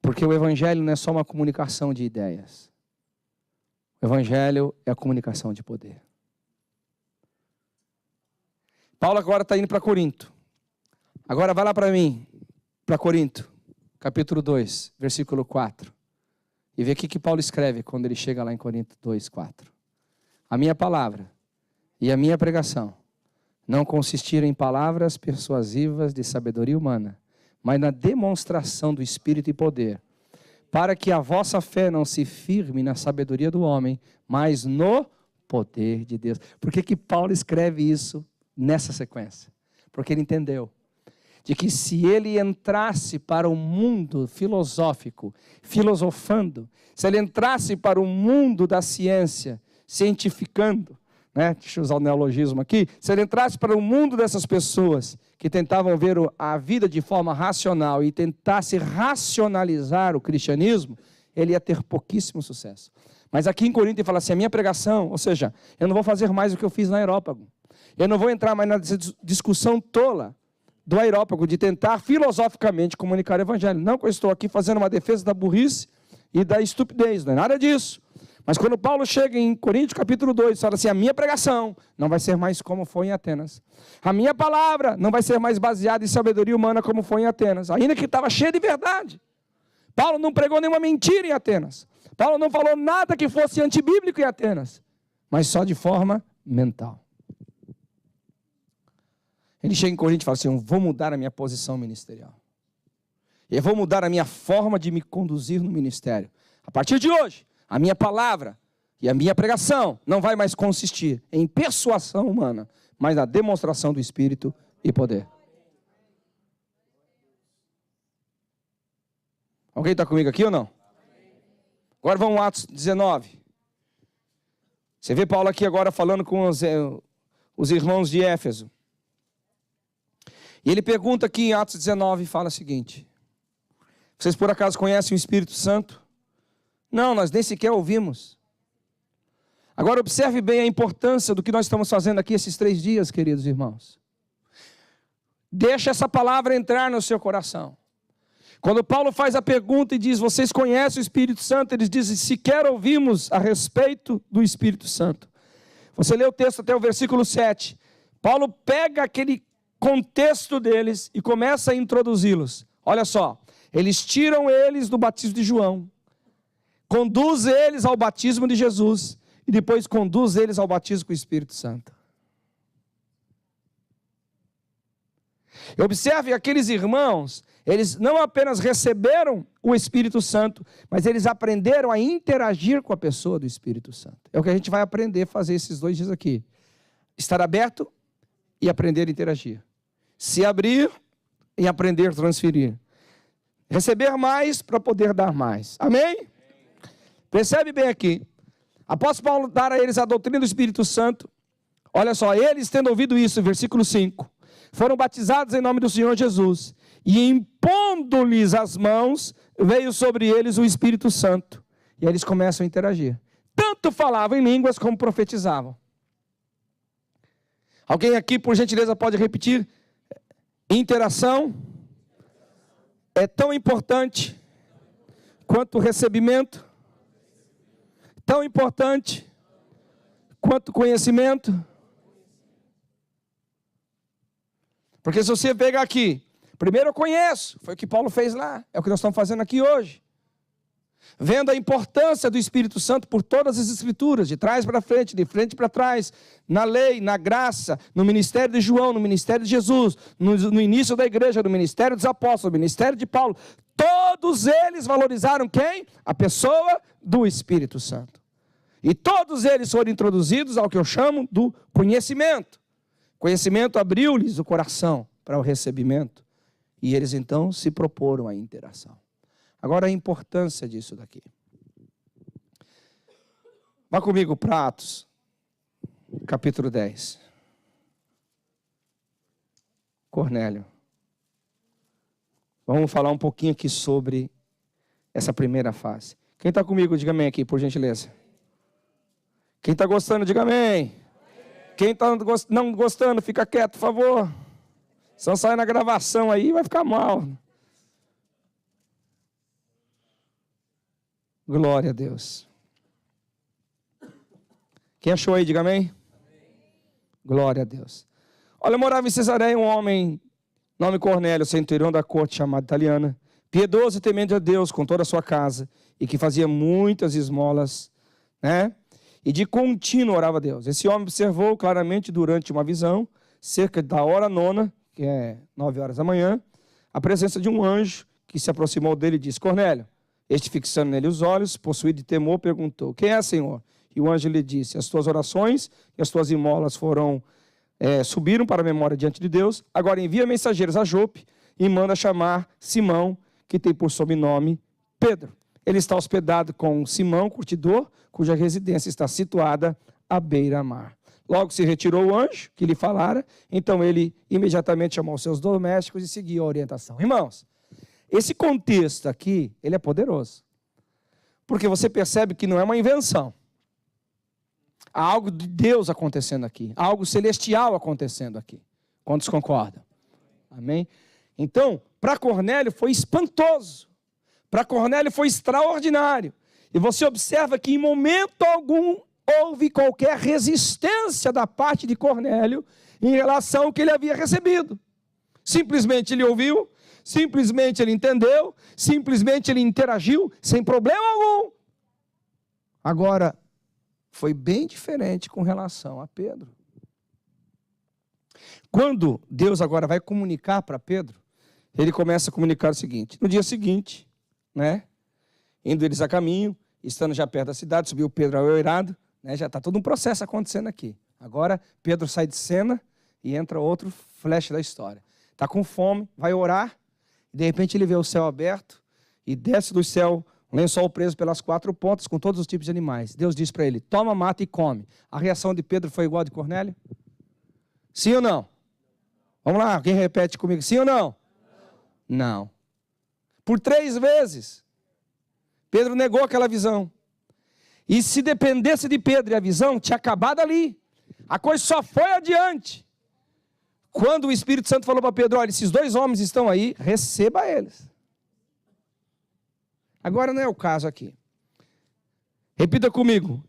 [SPEAKER 1] porque o evangelho não é só uma comunicação de ideias. O evangelho é a comunicação de poder. Paulo agora está indo para Corinto. Agora vai lá para mim, para Corinto, capítulo 2, versículo 4. E vê o que Paulo escreve quando ele chega lá em Corinto 2, 4. A minha palavra e a minha pregação não consistiram em palavras persuasivas de sabedoria humana, mas na demonstração do Espírito e poder, para que a vossa fé não se firme na sabedoria do homem, mas no poder de Deus. Por que Paulo escreve isso nessa sequência? Porque ele entendeu de que se ele entrasse para o mundo filosófico, filosofando, se ele entrasse para o mundo da ciência, cientificando, deixa eu usar o neologismo aqui, se ele entrasse para o mundo dessas pessoas que tentavam ver a vida de forma racional e tentasse racionalizar o cristianismo, ele ia ter pouquíssimo sucesso. Mas aqui em Corinto ele fala assim, a minha pregação, ou seja, eu não vou fazer mais o que eu fiz no Areópago. Eu não vou entrar mais na discussão tola do Areópago, de tentar filosoficamente comunicar o evangelho. Não que eu estou aqui fazendo uma defesa da burrice e da estupidez, não é nada disso. Mas quando Paulo chega em Coríntios capítulo 2, fala assim, a minha pregação não vai ser mais como foi em Atenas. A minha palavra não vai ser mais baseada em sabedoria humana como foi em Atenas. Ainda que estava cheio de verdade. Paulo não pregou nenhuma mentira em Atenas. Paulo não falou nada que fosse antibíblico em Atenas. Mas só de forma mental. Ele chega em Corinto e fala assim, eu vou mudar a minha posição ministerial. Eu vou mudar a minha forma de me conduzir no ministério. A partir de hoje, a minha palavra e a minha pregação não vai mais consistir em persuasão humana, mas na demonstração do Espírito e poder. Alguém está comigo aqui ou não? Agora vamos a Atos 19. Você vê Paulo aqui agora falando com os irmãos de Éfeso. E ele pergunta aqui em Atos 19 e fala o seguinte, vocês por acaso conhecem o Espírito Santo? Não, nós nem sequer ouvimos. Agora observe bem a importância do que nós estamos fazendo aqui esses 3 dias, queridos irmãos. Deixa essa palavra entrar no seu coração. Quando Paulo faz a pergunta e diz, vocês conhecem o Espírito Santo? Eles dizem, sequer ouvimos a respeito do Espírito Santo. Você lê o texto até o versículo 7. Paulo pega aquele contexto deles e começa a introduzi-los. Olha só, eles tiram eles do batismo de João, conduz eles ao batismo de Jesus e depois conduz eles ao batismo com o Espírito Santo. E observe, aqueles irmãos, eles não apenas receberam o Espírito Santo, mas eles aprenderam a interagir com a pessoa do Espírito Santo. É o que a gente vai aprender a fazer esses 2 dias aqui. Estar aberto e aprender a interagir. Se abrir e aprender a transferir. Receber mais para poder dar mais. Amém? Percebe bem aqui. Após Paulo dar a eles a doutrina do Espírito Santo, olha só, eles tendo ouvido isso, versículo 5, foram batizados em nome do Senhor Jesus, e impondo-lhes as mãos, veio sobre eles o Espírito Santo, e aí eles começam a interagir. Tanto falavam em línguas como profetizavam. Alguém aqui, por gentileza, pode repetir? Interação é tão importante quanto o recebimento, tão importante quanto conhecimento. Porque se você pegar aqui, primeiro eu conheço, foi o que Paulo fez lá, é o que nós estamos fazendo aqui hoje. Vendo a importância do Espírito Santo por todas as Escrituras, de trás para frente, de frente para trás, na lei, na graça, no ministério de João, no ministério de Jesus, no início da igreja, no ministério dos apóstolos, no ministério de Paulo, todos eles valorizaram quem? A pessoa do Espírito Santo. E todos eles foram introduzidos ao que eu chamo do conhecimento. Conhecimento abriu-lhes o coração para o recebimento. E eles então se proporam à interação. Agora a importância disso daqui. Vá comigo para Atos, capítulo 10. Cornélio. Vamos falar um pouquinho aqui sobre essa primeira fase. Quem está comigo, diga amém aqui, por gentileza. Quem está gostando, diga amém. Quem está não gostando, fica quieto, por favor. Se não sair na gravação aí, vai ficar mal. Glória a Deus. Quem achou aí, diga amém. Glória a Deus. Olha, morava em Cesareia um homem, nome Cornélio, centurião da corte, chamado italiana, piedoso e temente a Deus com toda a sua casa, e que fazia muitas esmolas, né? E de contínuo orava a Deus. Esse homem observou claramente durante uma visão, cerca da hora nona, que é 9 horas da manhã, a presença de um anjo que se aproximou dele e disse: Cornélio. Este, fixando nele os olhos, possuído de temor, perguntou: quem é, Senhor? E o anjo lhe disse: as tuas orações e as tuas esmolas subiram para a memória diante de Deus. Agora envia mensageiros a Jope e manda chamar Simão, que tem por sobrenome Pedro. Ele está hospedado com Simão, curtidor, cuja residência está situada à beira-mar. Logo se retirou o anjo que lhe falara, então ele imediatamente chamou seus domésticos e seguiu a orientação. Irmãos, esse contexto aqui, ele é poderoso. Porque você percebe que não é uma invenção. Há algo de Deus acontecendo aqui. Há algo celestial acontecendo aqui. Quantos concordam? Amém? Então, para Cornélio foi espantoso. Para Cornélio foi extraordinário. E você observa que em momento algum houve qualquer resistência da parte de Cornélio em relação ao que ele havia recebido. Simplesmente ele ouviu, simplesmente ele entendeu, simplesmente ele interagiu sem problema algum. Agora, foi bem diferente com relação a Pedro. Quando Deus agora vai comunicar para Pedro, ele começa a comunicar o seguinte: no dia seguinte, né, indo eles a caminho, estando já perto da cidade, subiu Pedro ao eirado, né, já está todo um processo acontecendo aqui. Agora Pedro sai de cena e entra outro flash da história. Está com fome, vai orar, e de repente ele vê o céu aberto e desce do céu um lençol preso pelas 4 pontas com todos os tipos de animais. Deus diz para ele: toma, mata e come. A reação de Pedro foi igual a de Cornélio? Sim ou não? Vamos lá, quem repete comigo? Sim ou não? Não. Por 3 vezes, Pedro negou aquela visão. E se dependesse de Pedro e a visão, tinha acabado ali. A coisa só foi adiante. Quando o Espírito Santo falou para Pedro: olha, esses 2 homens estão aí, receba eles. Agora não é o caso aqui. Repita comigo.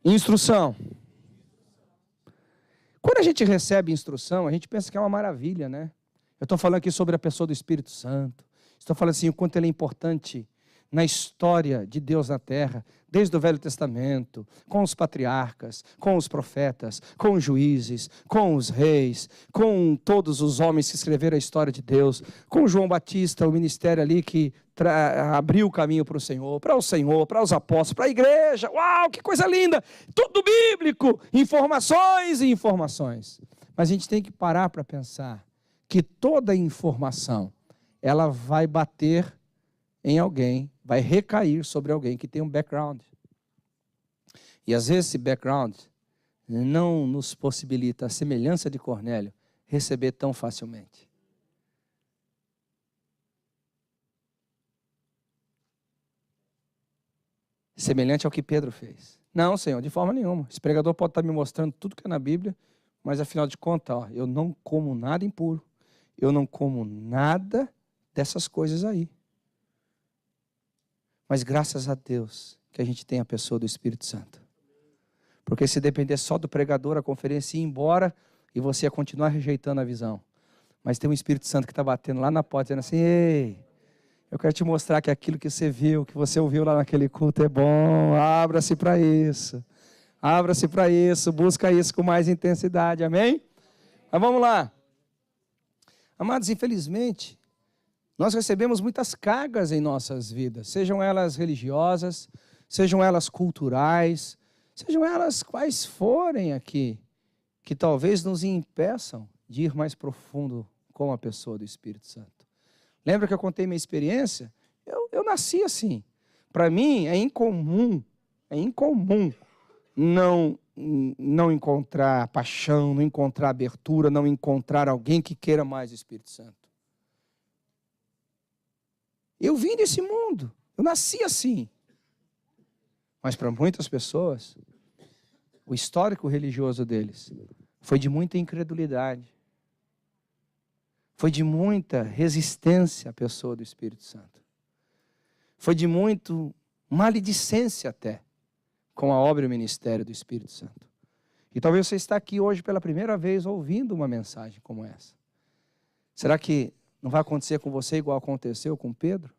[SPEAKER 1] Instrução. Quando a gente recebe instrução, a gente pensa que é uma maravilha, né? Eu estou falando aqui sobre a pessoa do Espírito Santo. Estou falando assim, o quanto ele é importante na história de Deus na terra, desde o Velho Testamento, com os patriarcas, com os profetas, com os juízes, com os reis, com todos os homens que escreveram a história de Deus, com João Batista, o ministério ali que abriu o caminho para os apóstolos, para a igreja. Uau, que coisa linda! Tudo bíblico, informações e informações. Mas a gente tem que parar para pensar que toda informação, ela vai bater em alguém, vai recair sobre alguém que tem um background. E às vezes esse background não nos possibilita, a semelhança de Cornélio, receber tão facilmente. Semelhante ao que Pedro fez. Não, Senhor, de forma nenhuma. Esse pregador pode estar me mostrando tudo que é na Bíblia, mas afinal de contas, ó, eu não como nada impuro. Eu não como nada dessas coisas aí. Mas graças a Deus que a gente tem a pessoa do Espírito Santo. Porque se depender só do pregador, a conferência ia embora e você ia continuar rejeitando a visão. Mas tem um Espírito Santo que está batendo lá na porta, dizendo assim: ei, eu quero te mostrar que aquilo que você viu, que você ouviu lá naquele culto é bom. Abra-se para isso. Abra-se para isso. Busca isso com mais intensidade. Amém? Mas vamos lá. Amados, infelizmente, nós recebemos muitas cargas em nossas vidas, sejam elas religiosas, sejam elas culturais, sejam elas quais forem aqui, que talvez nos impeçam de ir mais profundo com a pessoa do Espírito Santo. Lembra que eu contei minha experiência? Eu nasci assim. Para mim é incomum não encontrar paixão, não encontrar abertura, não encontrar alguém que queira mais o Espírito Santo. Eu vim desse mundo, eu nasci assim. Mas para muitas pessoas, o histórico religioso deles foi de muita incredulidade. Foi de muita resistência à pessoa do Espírito Santo. Foi de muito maledicência até com a obra e o ministério do Espírito Santo. E talvez você está aqui hoje pela primeira vez ouvindo uma mensagem como essa. Será que não vai acontecer com você igual aconteceu com Pedro?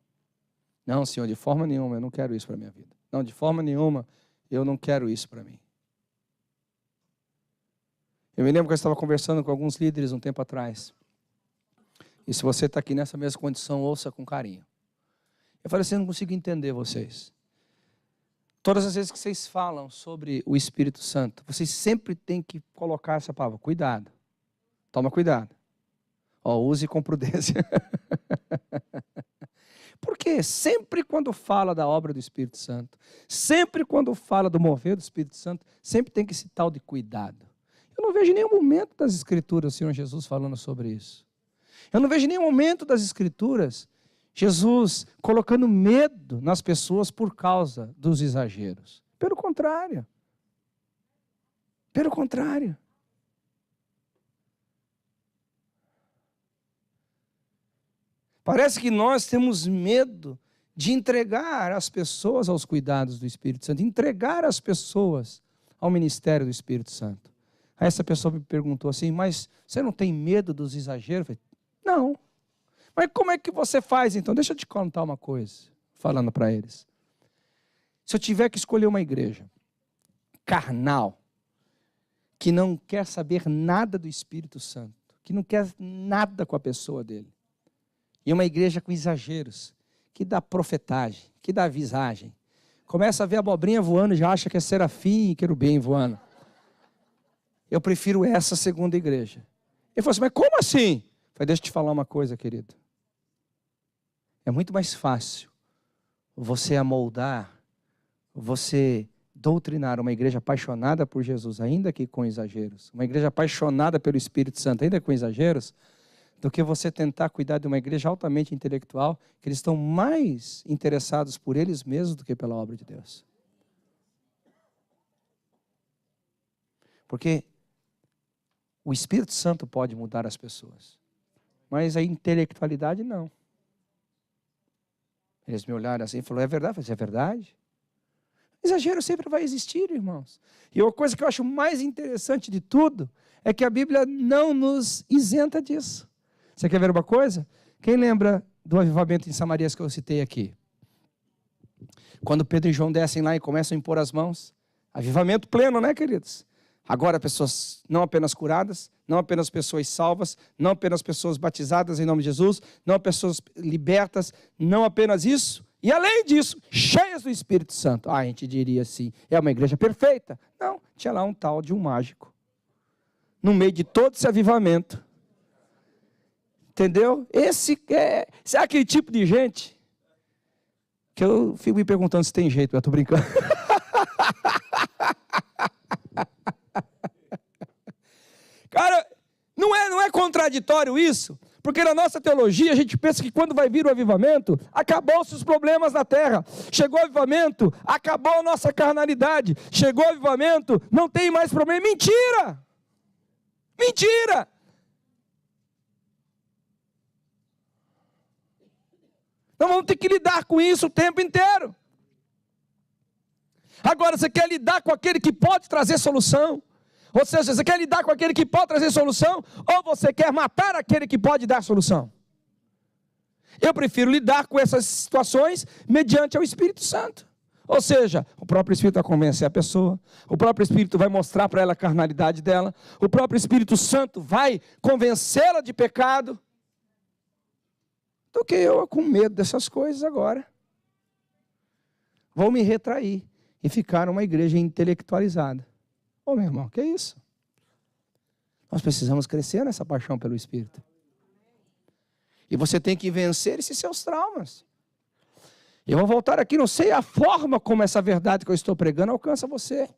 [SPEAKER 1] Não, Senhor, de forma nenhuma, eu não quero isso para a minha vida. Não, de forma nenhuma, eu não quero isso para mim. Eu me lembro que eu estava conversando com alguns líderes um tempo atrás. E se você está aqui nessa mesma condição, ouça com carinho. Eu falei assim, eu não consigo entender vocês. Todas as vezes que vocês falam sobre o Espírito Santo, vocês sempre têm que colocar essa palavra, cuidado. Toma cuidado. Use com prudência. Porque sempre quando fala da obra do Espírito Santo, sempre quando fala do mover do Espírito Santo, sempre tem que esse tal de cuidado. Eu não vejo em nenhum momento das Escrituras o Senhor Jesus falando sobre isso. Eu não vejo em nenhum momento das Escrituras Jesus colocando medo nas pessoas por causa dos exageros. Pelo contrário. Pelo contrário. Parece que nós temos medo de entregar as pessoas aos cuidados do Espírito Santo, entregar as pessoas ao ministério do Espírito Santo. Aí essa pessoa me perguntou assim, mas você não tem medo dos exageros? Eu falei, não. Mas como é que você faz então? Deixa eu te contar uma coisa, falando para eles. Se eu tiver que escolher uma igreja carnal, que não quer saber nada do Espírito Santo, que não quer nada com a pessoa dele, e uma igreja com exageros, que dá profetagem, que dá visagem, começa a ver a abobrinha voando e já acha que é serafim e querubim voando. Eu prefiro essa segunda igreja. Ele falou assim, mas como assim? Eu falei, deixa eu te falar uma coisa, querido. É muito mais fácil você amoldar, você doutrinar uma igreja apaixonada por Jesus, ainda que com exageros, uma igreja apaixonada pelo Espírito Santo, ainda com exageros, do que você tentar cuidar de uma igreja altamente intelectual, que eles estão mais interessados por eles mesmos do que pela obra de Deus. Porque o Espírito Santo pode mudar as pessoas, mas a intelectualidade não. Eles me olharam assim e falaram, é verdade? Eu falei, é verdade? Exagero sempre vai existir, irmãos. E uma coisa que eu acho mais interessante de tudo é que a Bíblia não nos isenta disso. Você quer ver uma coisa? Quem lembra do avivamento em Samaria que eu citei aqui? Quando Pedro e João descem lá e começam a impor as mãos. Avivamento pleno, né, queridos? Agora pessoas não apenas curadas, não apenas pessoas salvas, não apenas pessoas batizadas em nome de Jesus, não pessoas libertas, não apenas isso. E além disso, cheias do Espírito Santo. A gente diria assim, é uma igreja perfeita. Não, tinha lá um tal de um mágico. No meio de todo esse avivamento. Entendeu? Esse é aquele tipo de gente que eu fico me perguntando se tem jeito, eu estou brincando. Cara, não é contraditório isso? Porque na nossa teologia a gente pensa que quando vai vir o avivamento, acabou-se os problemas na terra. Chegou o avivamento, acabou a nossa carnalidade. Chegou o avivamento, não tem mais problema. Mentira! Mentira! Nós vamos ter que lidar com isso o tempo inteiro. Agora, você quer lidar com aquele que pode trazer solução? Ou seja, você quer lidar com aquele que pode trazer solução? Ou você quer matar aquele que pode dar solução? Eu prefiro lidar com essas situações mediante o Espírito Santo. Ou seja, o próprio Espírito vai convencer a pessoa, o próprio Espírito vai mostrar para ela a carnalidade dela, o próprio Espírito Santo vai convencê-la de pecado, do que eu com medo dessas coisas agora. Vou me retrair e ficar uma igreja intelectualizada. Ô meu irmão, que é isso? Nós precisamos crescer nessa paixão pelo Espírito. E você tem que vencer esses seus traumas. Eu vou voltar aqui, não sei a forma como essa verdade que eu estou pregando alcança você.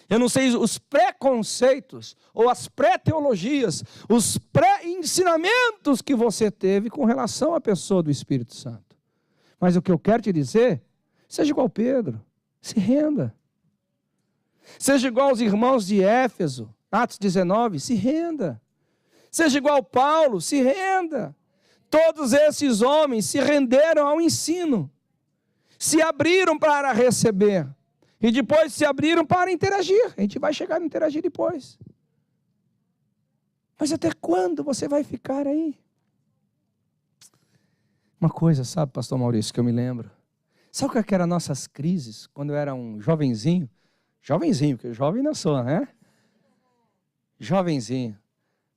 [SPEAKER 1] Eu não sei os preconceitos, ou as pré-teologias, os pré-ensinamentos que você teve com relação à pessoa do Espírito Santo. Mas o que eu quero te dizer, seja igual Pedro, se renda. Seja igual aos irmãos de Éfeso, Atos 19, se renda. Seja igual Paulo, se renda. Todos esses homens se renderam ao ensino. Se abriram para receber. E depois se abriram para interagir. A gente vai chegar a interagir depois. Mas até quando você vai ficar aí? Uma coisa, sabe, pastor Maurício, que eu me lembro. Sabe o que eram nossas crises quando eu era um jovenzinho? Jovenzinho, porque jovem não sou, né? Jovenzinho.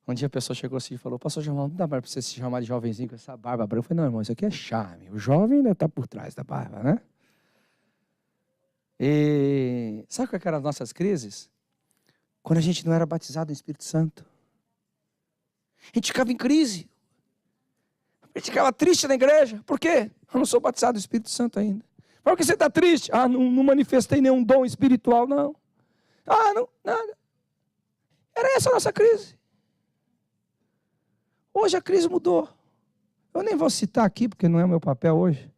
[SPEAKER 1] Um dia a pessoa chegou assim e falou, pastor Jamal, não dá mais para você se chamar de jovenzinho com essa barba branca. Eu falei, não, irmão, isso aqui é charme. O jovem ainda está por trás da barba, né? E sabe qual que eram as nossas crises? Quando a gente não era batizado no Espírito Santo. A gente ficava em crise. A gente ficava triste na igreja. Por quê? Eu não sou batizado no Espírito Santo ainda. Por que você está triste? Ah, não manifestei nenhum dom espiritual, não. Ah, não, nada. Era essa a nossa crise. Hoje a crise mudou. Eu nem vou citar aqui, porque não é o meu papel hoje.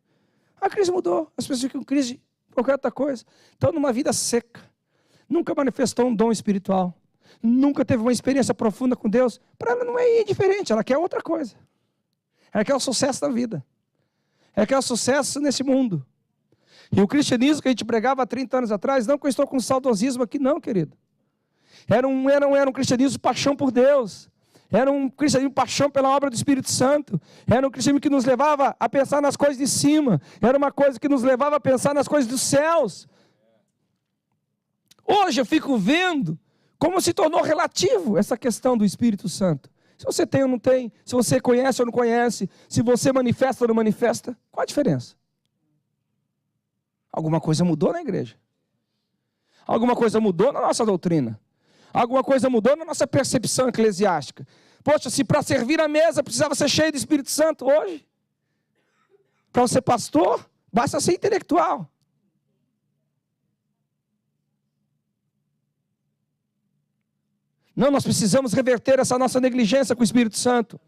[SPEAKER 1] A crise mudou. As pessoas ficam em crise por qualquer outra coisa. Estão numa vida seca. Nunca manifestou um dom espiritual. Nunca teve uma experiência profunda com Deus. Para ela não é indiferente, ela quer outra coisa. Ela quer o sucesso da vida. Ela quer o sucesso nesse mundo. E o cristianismo que a gente pregava há 30 anos atrás, não que eu estou com saudosismo aqui, não, querido. Era um cristianismo de paixão por Deus. Era um cristianismo de paixão pela obra do Espírito Santo. Era um cristianismo que nos levava a pensar nas coisas de cima. Era uma coisa que nos levava a pensar nas coisas dos céus. Hoje eu fico vendo como se tornou relativo essa questão do Espírito Santo. Se você tem ou não tem, se você conhece ou não conhece, se você manifesta ou não manifesta, qual a diferença? Alguma coisa mudou na igreja. Alguma coisa mudou na nossa doutrina. Alguma coisa mudou na nossa percepção eclesiástica. Poxa, se para servir a mesa precisava ser cheio do Espírito Santo hoje, para ser pastor, basta ser intelectual. Não, nós precisamos reverter essa nossa negligência com o Espírito Santo.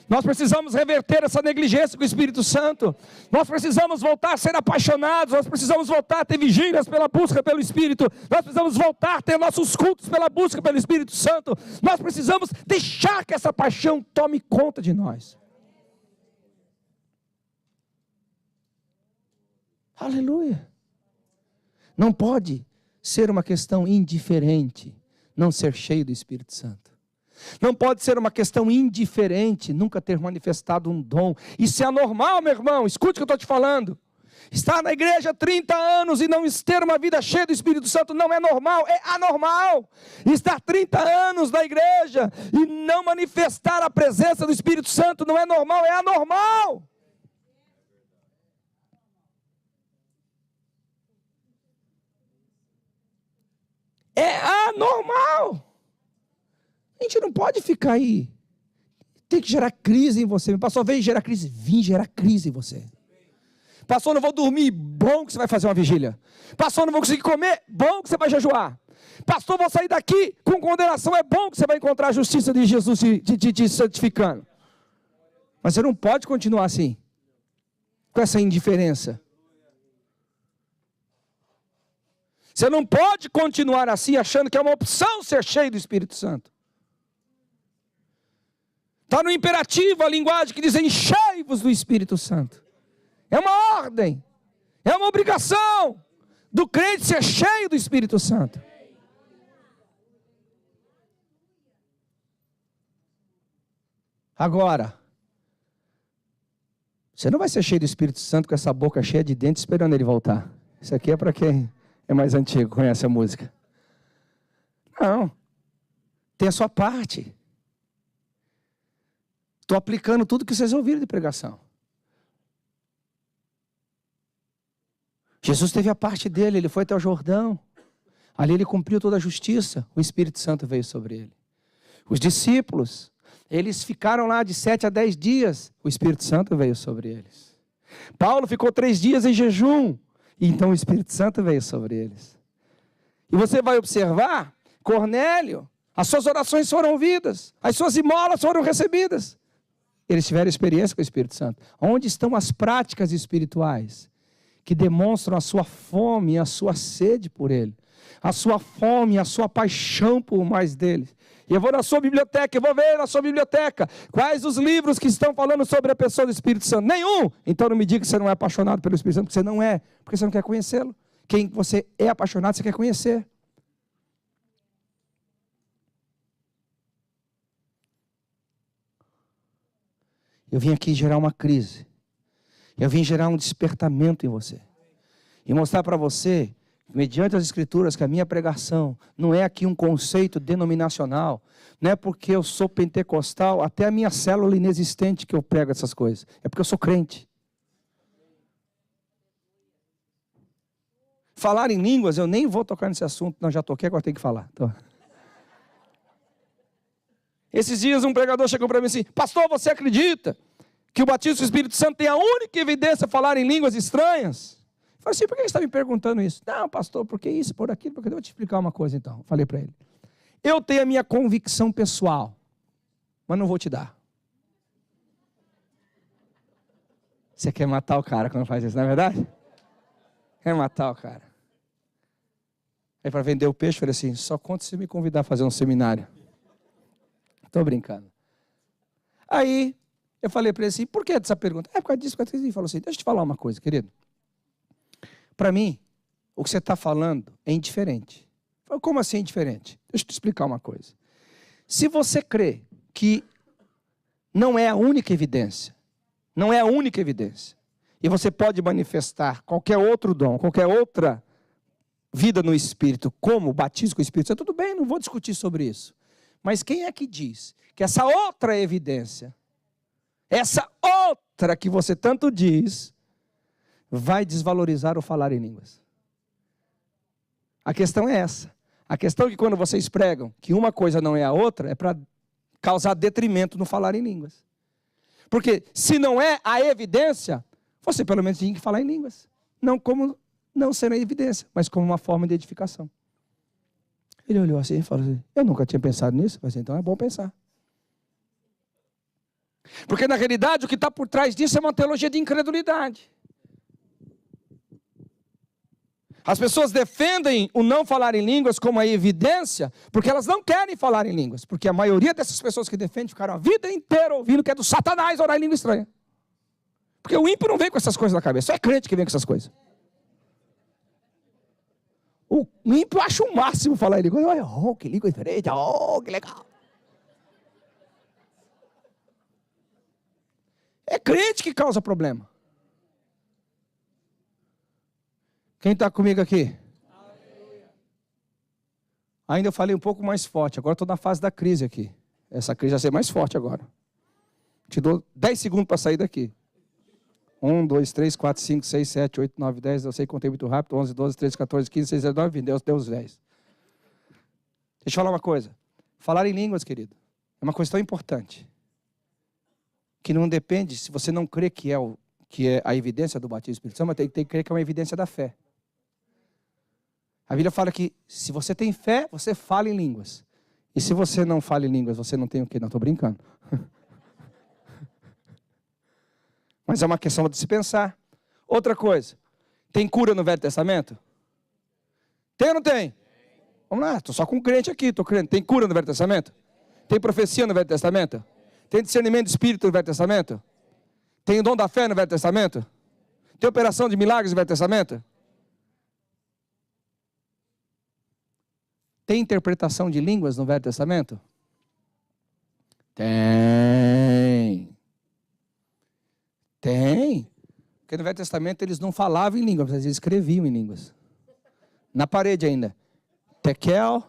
[SPEAKER 1] Nós precisamos reverter essa negligência com o Espírito Santo. Nós precisamos voltar a ser apaixonados. Nós precisamos voltar a ter vigílias pela busca pelo Espírito. Nós precisamos voltar a ter nossos cultos pela busca pelo Espírito Santo. Nós precisamos deixar que essa paixão tome conta de nós. Aleluia. Não pode ser uma questão indiferente não ser cheio do Espírito Santo. Não pode ser uma questão indiferente nunca ter manifestado um dom. Isso é anormal, meu irmão. Escute o que eu estou te falando. Estar na igreja há 30 anos e não ter uma vida cheia do Espírito Santo não é normal, é anormal. Estar 30 anos na igreja e não manifestar a presença do Espírito Santo não é normal, é anormal. É anormal. A gente não pode ficar aí. Tem que gerar crise em você. Pastor, vem gerar crise. Vim gerar crise em você. Pastor, não vou dormir. Bom que você vai fazer uma vigília. Pastor, não vou conseguir comer. Bom que você vai jejuar. Pastor, vou sair daqui com condenação. É bom que você vai encontrar a justiça de Jesus te santificando. Mas você não pode continuar assim. Com essa indiferença. Você não pode continuar assim achando que é uma opção ser cheio do Espírito Santo. Está no imperativo a linguagem que diz enchei-vos do Espírito Santo. É uma ordem, é uma obrigação do crente ser cheio do Espírito Santo. Agora, você não vai ser cheio do Espírito Santo com essa boca cheia de dentes esperando ele voltar. Isso aqui é para quem é mais antigo, conhece a música. Não, tem a sua parte. Estou aplicando tudo que vocês ouviram de pregação. Jesus teve a parte dele, ele foi até o Jordão. Ali ele cumpriu toda a justiça, o Espírito Santo veio sobre ele. Os discípulos, eles ficaram lá de 7 a 10 dias. O Espírito Santo veio sobre eles. Paulo ficou 3 dias em jejum. E então o Espírito Santo veio sobre eles. E você vai observar, Cornélio, as suas orações foram ouvidas. As suas esmolas foram recebidas. Eles tiveram experiência com o Espírito Santo. Onde estão as práticas espirituais que demonstram a sua fome e a sua sede por Ele? A sua fome e a sua paixão por mais dele. E eu vou na sua biblioteca, eu vou ver na sua biblioteca quais os livros que estão falando sobre a pessoa do Espírito Santo. Nenhum! Então não me diga que você não é apaixonado pelo Espírito Santo, porque você não é, porque você não quer conhecê-lo. Quem você é apaixonado, você quer conhecer. Eu vim aqui gerar uma crise. Eu vim gerar um despertamento em você. E mostrar para você, mediante as Escrituras, que a minha pregação não é aqui um conceito denominacional. Não é porque eu sou pentecostal, até a minha célula inexistente que eu prego essas coisas. É porque eu sou crente. Falar em línguas, eu nem vou tocar nesse assunto. Não, já toquei, agora tem que falar. Então. Esses dias um pregador chegou para mim assim: pastor, você acredita que o batismo do Espírito Santo tem a única evidência de falar em línguas estranhas? Eu falei assim: por que você está me perguntando isso? Não, pastor, por que isso, por aquilo? Porque eu vou te explicar uma coisa então. Eu falei para ele: eu tenho a minha convicção pessoal, mas não vou te dar. Você quer matar o cara quando faz isso, não é verdade? Quer matar o cara. Aí para vender o peixe, eu falei assim: só conta se me convidar a fazer um seminário. Estou brincando. Aí eu falei para ele assim: por que essa pergunta? É por causa disso, ele falou assim: deixa eu te falar uma coisa, querido. Para mim, o que você está falando é indiferente. Eu falei: como assim é indiferente? Deixa eu te explicar uma coisa. Se você crê que não é a única evidência, e você pode manifestar qualquer outro dom, qualquer outra vida no Espírito, como o batismo com o Espírito Santo, tudo bem, não vou discutir sobre isso. Mas quem é que diz que essa outra evidência, essa outra que você tanto diz, vai desvalorizar o falar em línguas? A questão é essa. A questão é que quando vocês pregam que uma coisa não é a outra, é para causar detrimento no falar em línguas. Porque se não é a evidência, você pelo menos tem que falar em línguas. Não como não sendo a evidência, mas como uma forma de edificação. Ele olhou assim e falou assim: eu nunca tinha pensado nisso, mas então é bom pensar. Porque na realidade o que está por trás disso é uma teologia de incredulidade. As pessoas defendem o não falar em línguas como a evidência, porque elas não querem falar em línguas. Porque a maioria dessas pessoas que defendem ficaram a vida inteira ouvindo que é do Satanás orar em língua estranha. Porque o ímpio não vem com essas coisas na cabeça, só é crente que vem com essas coisas. O ímpio acha o máximo falar em língua. Oh, que língua diferente, oh, que legal. É crente que causa problema. Quem está comigo aqui? Ainda eu falei um pouco mais forte. Agora estou na fase da crise aqui. Essa crise vai ser mais forte agora. Te dou 10 segundos para sair daqui. 1, 2, 3, 4, 5, 6, 7, 8, 9, 10. Eu sei que contei muito rápido. 11, 12, 13, 14, 15, 16, 19, 20. Deu os 10. Deixa eu falar uma coisa. Falar em línguas, querido, é uma coisa tão importante. Que não depende, se você não crê que é a evidência do batismo do Espírito Santo, mas tem que crer que é uma evidência da fé. A Bíblia fala que se você tem fé, você fala em línguas. E se você não fala em línguas, você não tem o quê? Não, estou brincando. Mas é uma questão de se pensar. Outra coisa, tem cura no Velho Testamento? Tem ou não tem? Vamos lá, estou só com um crente aqui, estou crendo. Tem cura no Velho Testamento? Tem profecia no Velho Testamento? Tem discernimento de espírito no Velho Testamento? Tem o dom da fé no Velho Testamento? Tem operação de milagres no Velho Testamento? Tem interpretação de línguas no Velho Testamento? Tem. Porque no Velho Testamento eles não falavam em línguas, eles escreviam em línguas. Na parede ainda. Tekel,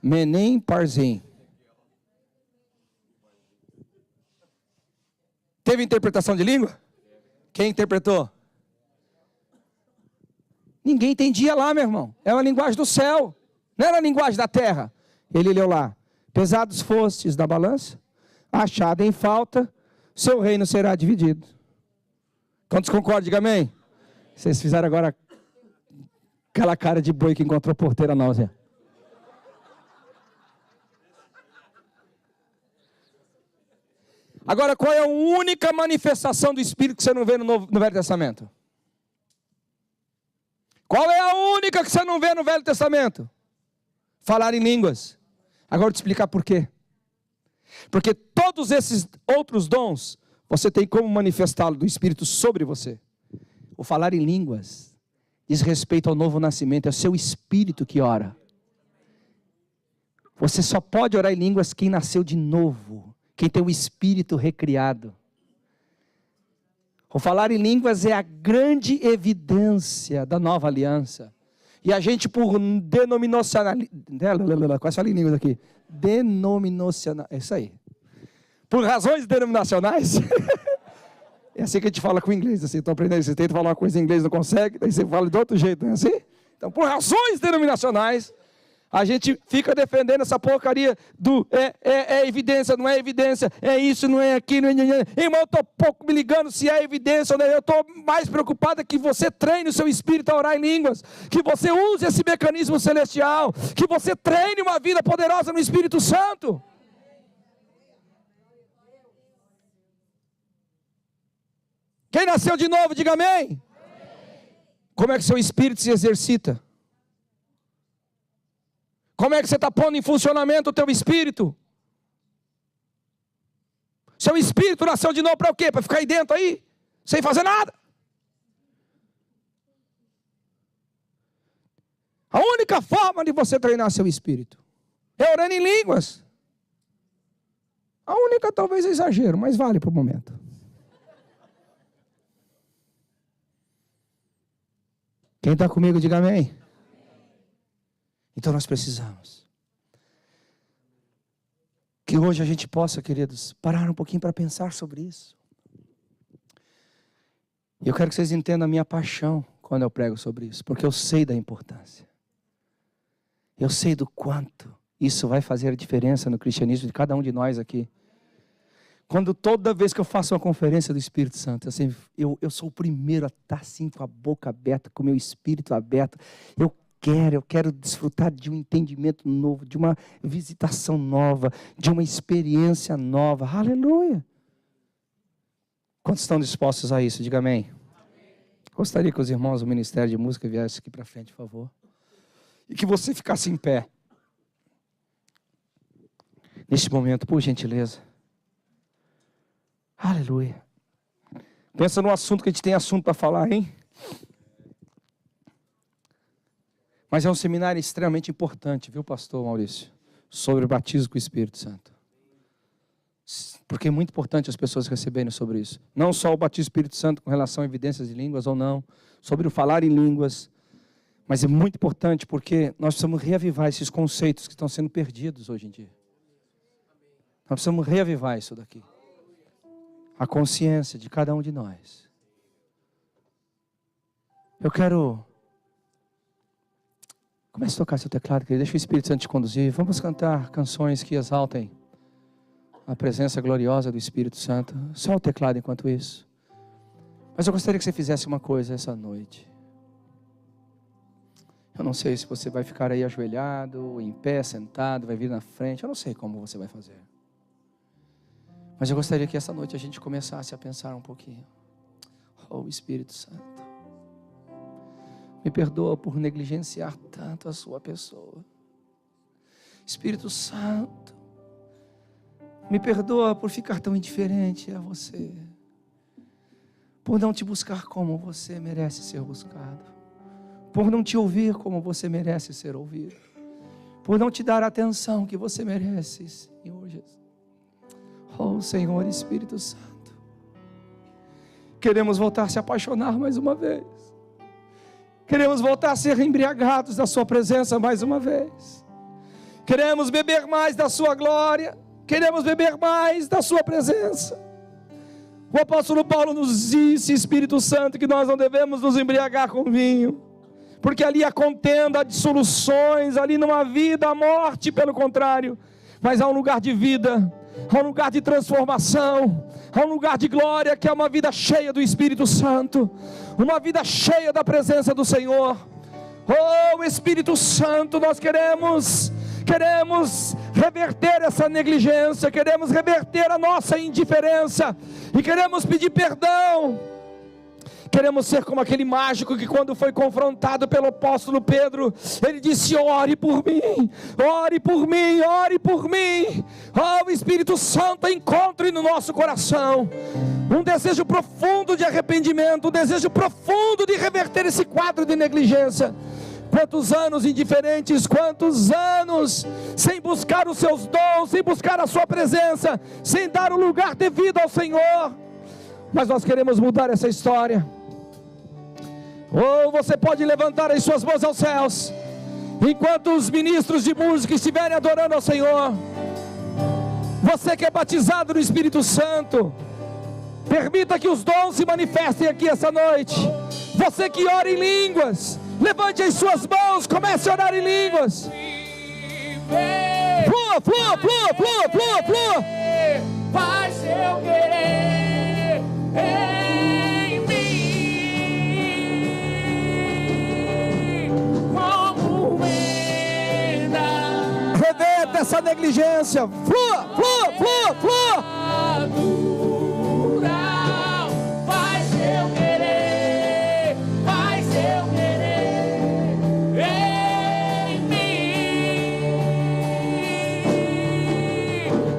[SPEAKER 1] Menem, Parzim. Teve interpretação de língua? Quem interpretou? Ninguém entendia lá, meu irmão. Era a linguagem do céu. Não era a linguagem da terra. Ele leu lá. Pesados fostes da balança, achado em falta, seu reino será dividido. Quantos concordam? Diga amém. Vocês fizeram agora aquela cara de boi que encontrou porteira náusea. Agora, qual é a única manifestação do Espírito que você não vê no Velho Testamento? Qual é a única que você não vê no Velho Testamento? Falar em línguas. Agora eu vou te explicar por quê. Porque todos esses outros dons, você tem como manifestá-lo do Espírito sobre você. O falar em línguas diz respeito ao novo nascimento, é o seu Espírito que ora. Você só pode orar em línguas quem nasceu de novo, quem tem o Espírito recriado. O falar em línguas é a grande evidência da nova aliança. E a gente por denominacionalidade, quase falei em línguas aqui, é isso aí. Por razões denominacionais, é assim que a gente fala com o inglês, assim, estou aprendendo, você tenta falar uma coisa em inglês, não consegue, daí você fala de outro jeito, não é assim? Então, por razões denominacionais, a gente fica defendendo essa porcaria do é evidência, não é evidência, é isso, não é aquilo. Irmão, eu estou pouco me ligando se é evidência ou não. Eu estou mais preocupado que você treine o seu espírito a orar em línguas, que você use esse mecanismo celestial, que você treine uma vida poderosa no Espírito Santo. Quem nasceu de novo, diga amém. Como é que seu espírito se exercita? Como é que você está pondo em funcionamento o teu espírito? Seu espírito nasceu de novo para o quê? Para ficar aí dentro aí, sem fazer nada. A única forma de você treinar seu espírito é orando em línguas. A única talvez é exagero, mas vale para o momento. Quem está comigo, diga amém. Então nós precisamos que hoje a gente possa, queridos, parar um pouquinho para pensar sobre isso. E eu quero que vocês entendam a minha paixão quando eu prego sobre isso, porque eu sei da importância. Eu sei do quanto isso vai fazer a diferença no cristianismo de cada um de nós aqui. Quando toda vez que eu faço uma conferência do Espírito Santo, eu sou o primeiro a estar assim com a boca aberta, com o meu espírito aberto. Eu quero desfrutar de um entendimento novo, de uma visitação nova, de uma experiência nova. Aleluia! Quantos estão dispostos a isso? Diga amém. Gostaria que os irmãos do Ministério de Música viessem aqui para frente, por favor. E que você ficasse em pé. Neste momento, por gentileza. Aleluia. Pensa no assunto que a gente tem assunto para falar, hein? Mas é um seminário extremamente importante, viu, pastor Maurício? Sobre o batismo com o Espírito Santo. Porque é muito importante as pessoas receberem sobre isso. Não só o batismo com o Espírito Santo com relação a evidências de línguas ou não, sobre o falar em línguas. Mas é muito importante porque nós precisamos reavivar esses conceitos que estão sendo perdidos hoje em dia. Nós precisamos reavivar isso daqui. A consciência de cada um de nós. Eu quero... Comece a tocar seu teclado, querido. Deixa o Espírito Santo te conduzir. Vamos cantar canções que exaltem a presença gloriosa do Espírito Santo. Só o teclado enquanto isso. Mas eu gostaria que você fizesse uma coisa essa noite. Eu não sei se você vai ficar aí ajoelhado, em pé, sentado, vai vir na frente. Eu não sei como você vai fazer. Mas eu gostaria que essa noite a gente começasse a pensar um pouquinho. Oh, Espírito Santo. Me perdoa por negligenciar tanto a sua pessoa. Espírito Santo. Me perdoa por ficar tão indiferente a você. Por não te buscar como você merece ser buscado. Por não te ouvir como você merece ser ouvido. Por não te dar a atenção que você merece, Senhor Jesus. Oh, Senhor Espírito Santo. Queremos voltar a se apaixonar mais uma vez. Queremos voltar a ser embriagados da sua presença mais uma vez. Queremos beber mais da sua glória. Queremos beber mais da sua presença. O apóstolo Paulo nos disse, Espírito Santo, que nós não devemos nos embriagar com vinho. Porque ali há contenda, há dissoluções, ali não há vida, há morte, pelo contrário. mas há um lugar de vida, há um lugar de transformação, há um lugar de glória, que é uma vida cheia do Espírito Santo, uma vida cheia da presença do Senhor. Oh Espírito Santo, nós queremos reverter essa negligência, queremos reverter a nossa indiferença, e queremos pedir perdão. Queremos ser como aquele mágico que, quando foi confrontado pelo apóstolo Pedro, ele disse: ore por mim, ore por mim, ore por mim. Oh, o Espírito Santo encontre no nosso coração um desejo profundo de arrependimento, um desejo profundo de reverter esse quadro de negligência. Quantos anos indiferentes, quantos anos sem buscar os seus dons, sem buscar a sua presença, sem dar o lugar devido ao Senhor. Mas nós queremos mudar essa história. Ou você pode levantar as suas mãos aos céus, enquanto os ministros de música estiverem adorando ao Senhor. Você que é batizado no Espírito Santo, permita que os dons se manifestem aqui essa noite. Você que ora em línguas, levante as suas mãos, comece a orar em línguas. Flua, flua, flua, flua, flua, flua.
[SPEAKER 2] Faz seu querer em mim, como venda.
[SPEAKER 1] Reverta essa negligência. Flua, flua, flua, flua.
[SPEAKER 2] Faz seu querer, faz seu querer em mim.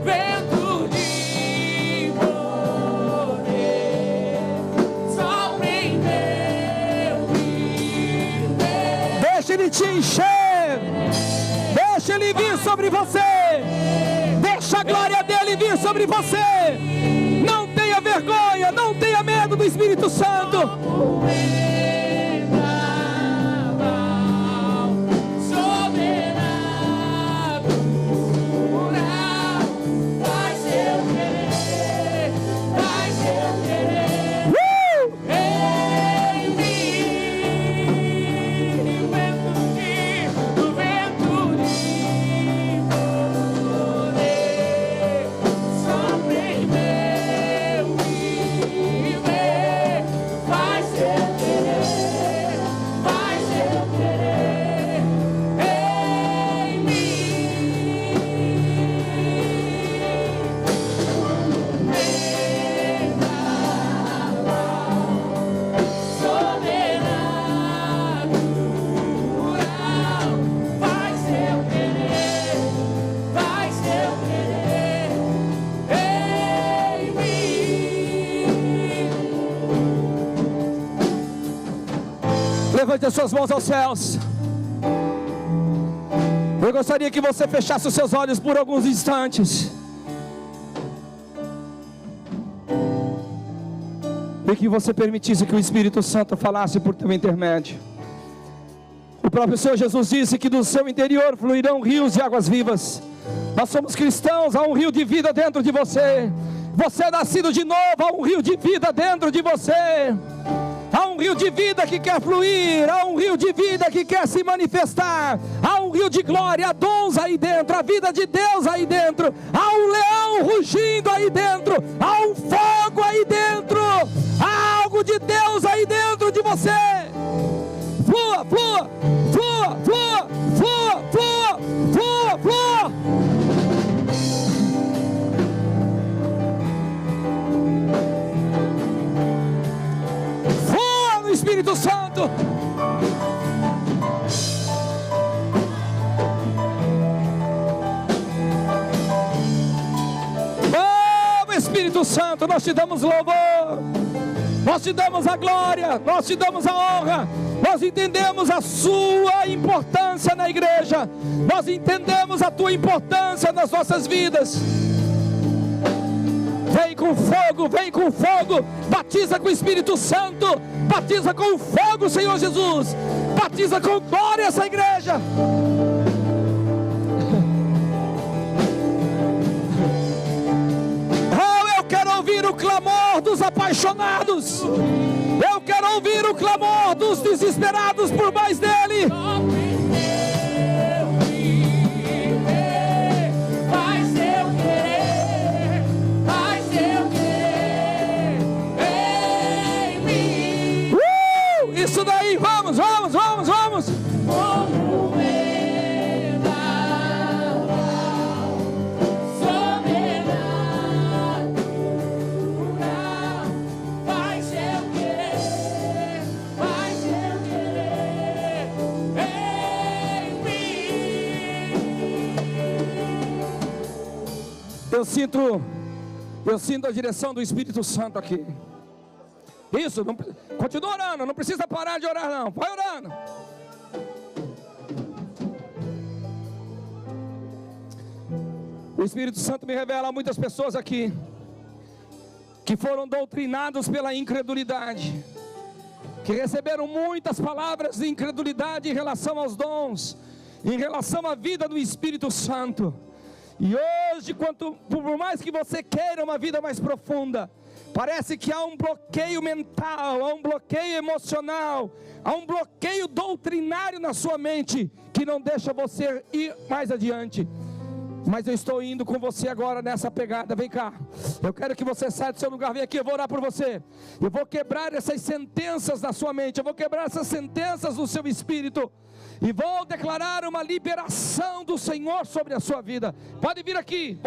[SPEAKER 2] Vento de poder, sopra em meu viver.
[SPEAKER 1] Deixa Ele te encher, deixa Ele vir sobre você, deixa a glória dEle vir sobre você. Não tenha vergonha, não tenha medo do Espírito Santo. Levante as suas mãos aos céus. Eu gostaria que você fechasse os seus olhos por alguns instantes, e que você permitisse que o Espírito Santo falasse por teu intermédio. O próprio Senhor Jesus disse que do seu interior fluirão rios de águas vivas. Nós somos cristãos, há um rio de vida dentro de você. Você é nascido de novo, há um rio de vida dentro de você. Há um rio de vida que quer fluir, há um rio de vida que quer se manifestar, há um rio de glória, há dons aí dentro, a vida de Deus aí dentro, há um leão rugindo aí dentro, há um fogo aí dentro, há algo de Deus aí dentro de você. Flua, flua, flua, flua, flua, flua, flua, flua. Espírito Santo, oh Espírito Santo, nós te damos louvor, nós te damos a glória, nós te damos a honra. Nós entendemos a sua importância na igreja, nós entendemos a tua importância nas nossas vidas. Vem com fogo, batiza com o Espírito Santo, batiza com o fogo, Senhor Jesus, batiza com glória essa igreja. Oh, eu quero ouvir o clamor dos apaixonados, eu quero ouvir o clamor dos desesperados por mais dele.
[SPEAKER 2] Vai
[SPEAKER 1] Eu sinto a direção do Espírito Santo aqui. Isso, continua orando, não precisa parar de orar não, vai orando. O Espírito Santo me revela muitas pessoas aqui que foram doutrinados pela incredulidade, que receberam muitas palavras de incredulidade em relação aos dons, em relação à vida do Espírito Santo. E hoje, por mais que você queira uma vida mais profunda, parece que há um bloqueio mental, há um bloqueio emocional, há um bloqueio doutrinário na sua mente, que não deixa você ir mais adiante. Mas eu estou indo com você agora nessa pegada. Vem cá, eu quero que você saia do seu lugar. Vem aqui, eu vou orar por você. Eu vou quebrar essas sentenças na sua mente, eu vou quebrar essas sentenças no seu espírito, e vou declarar uma liberação do Senhor sobre a sua vida. Pode vir aqui.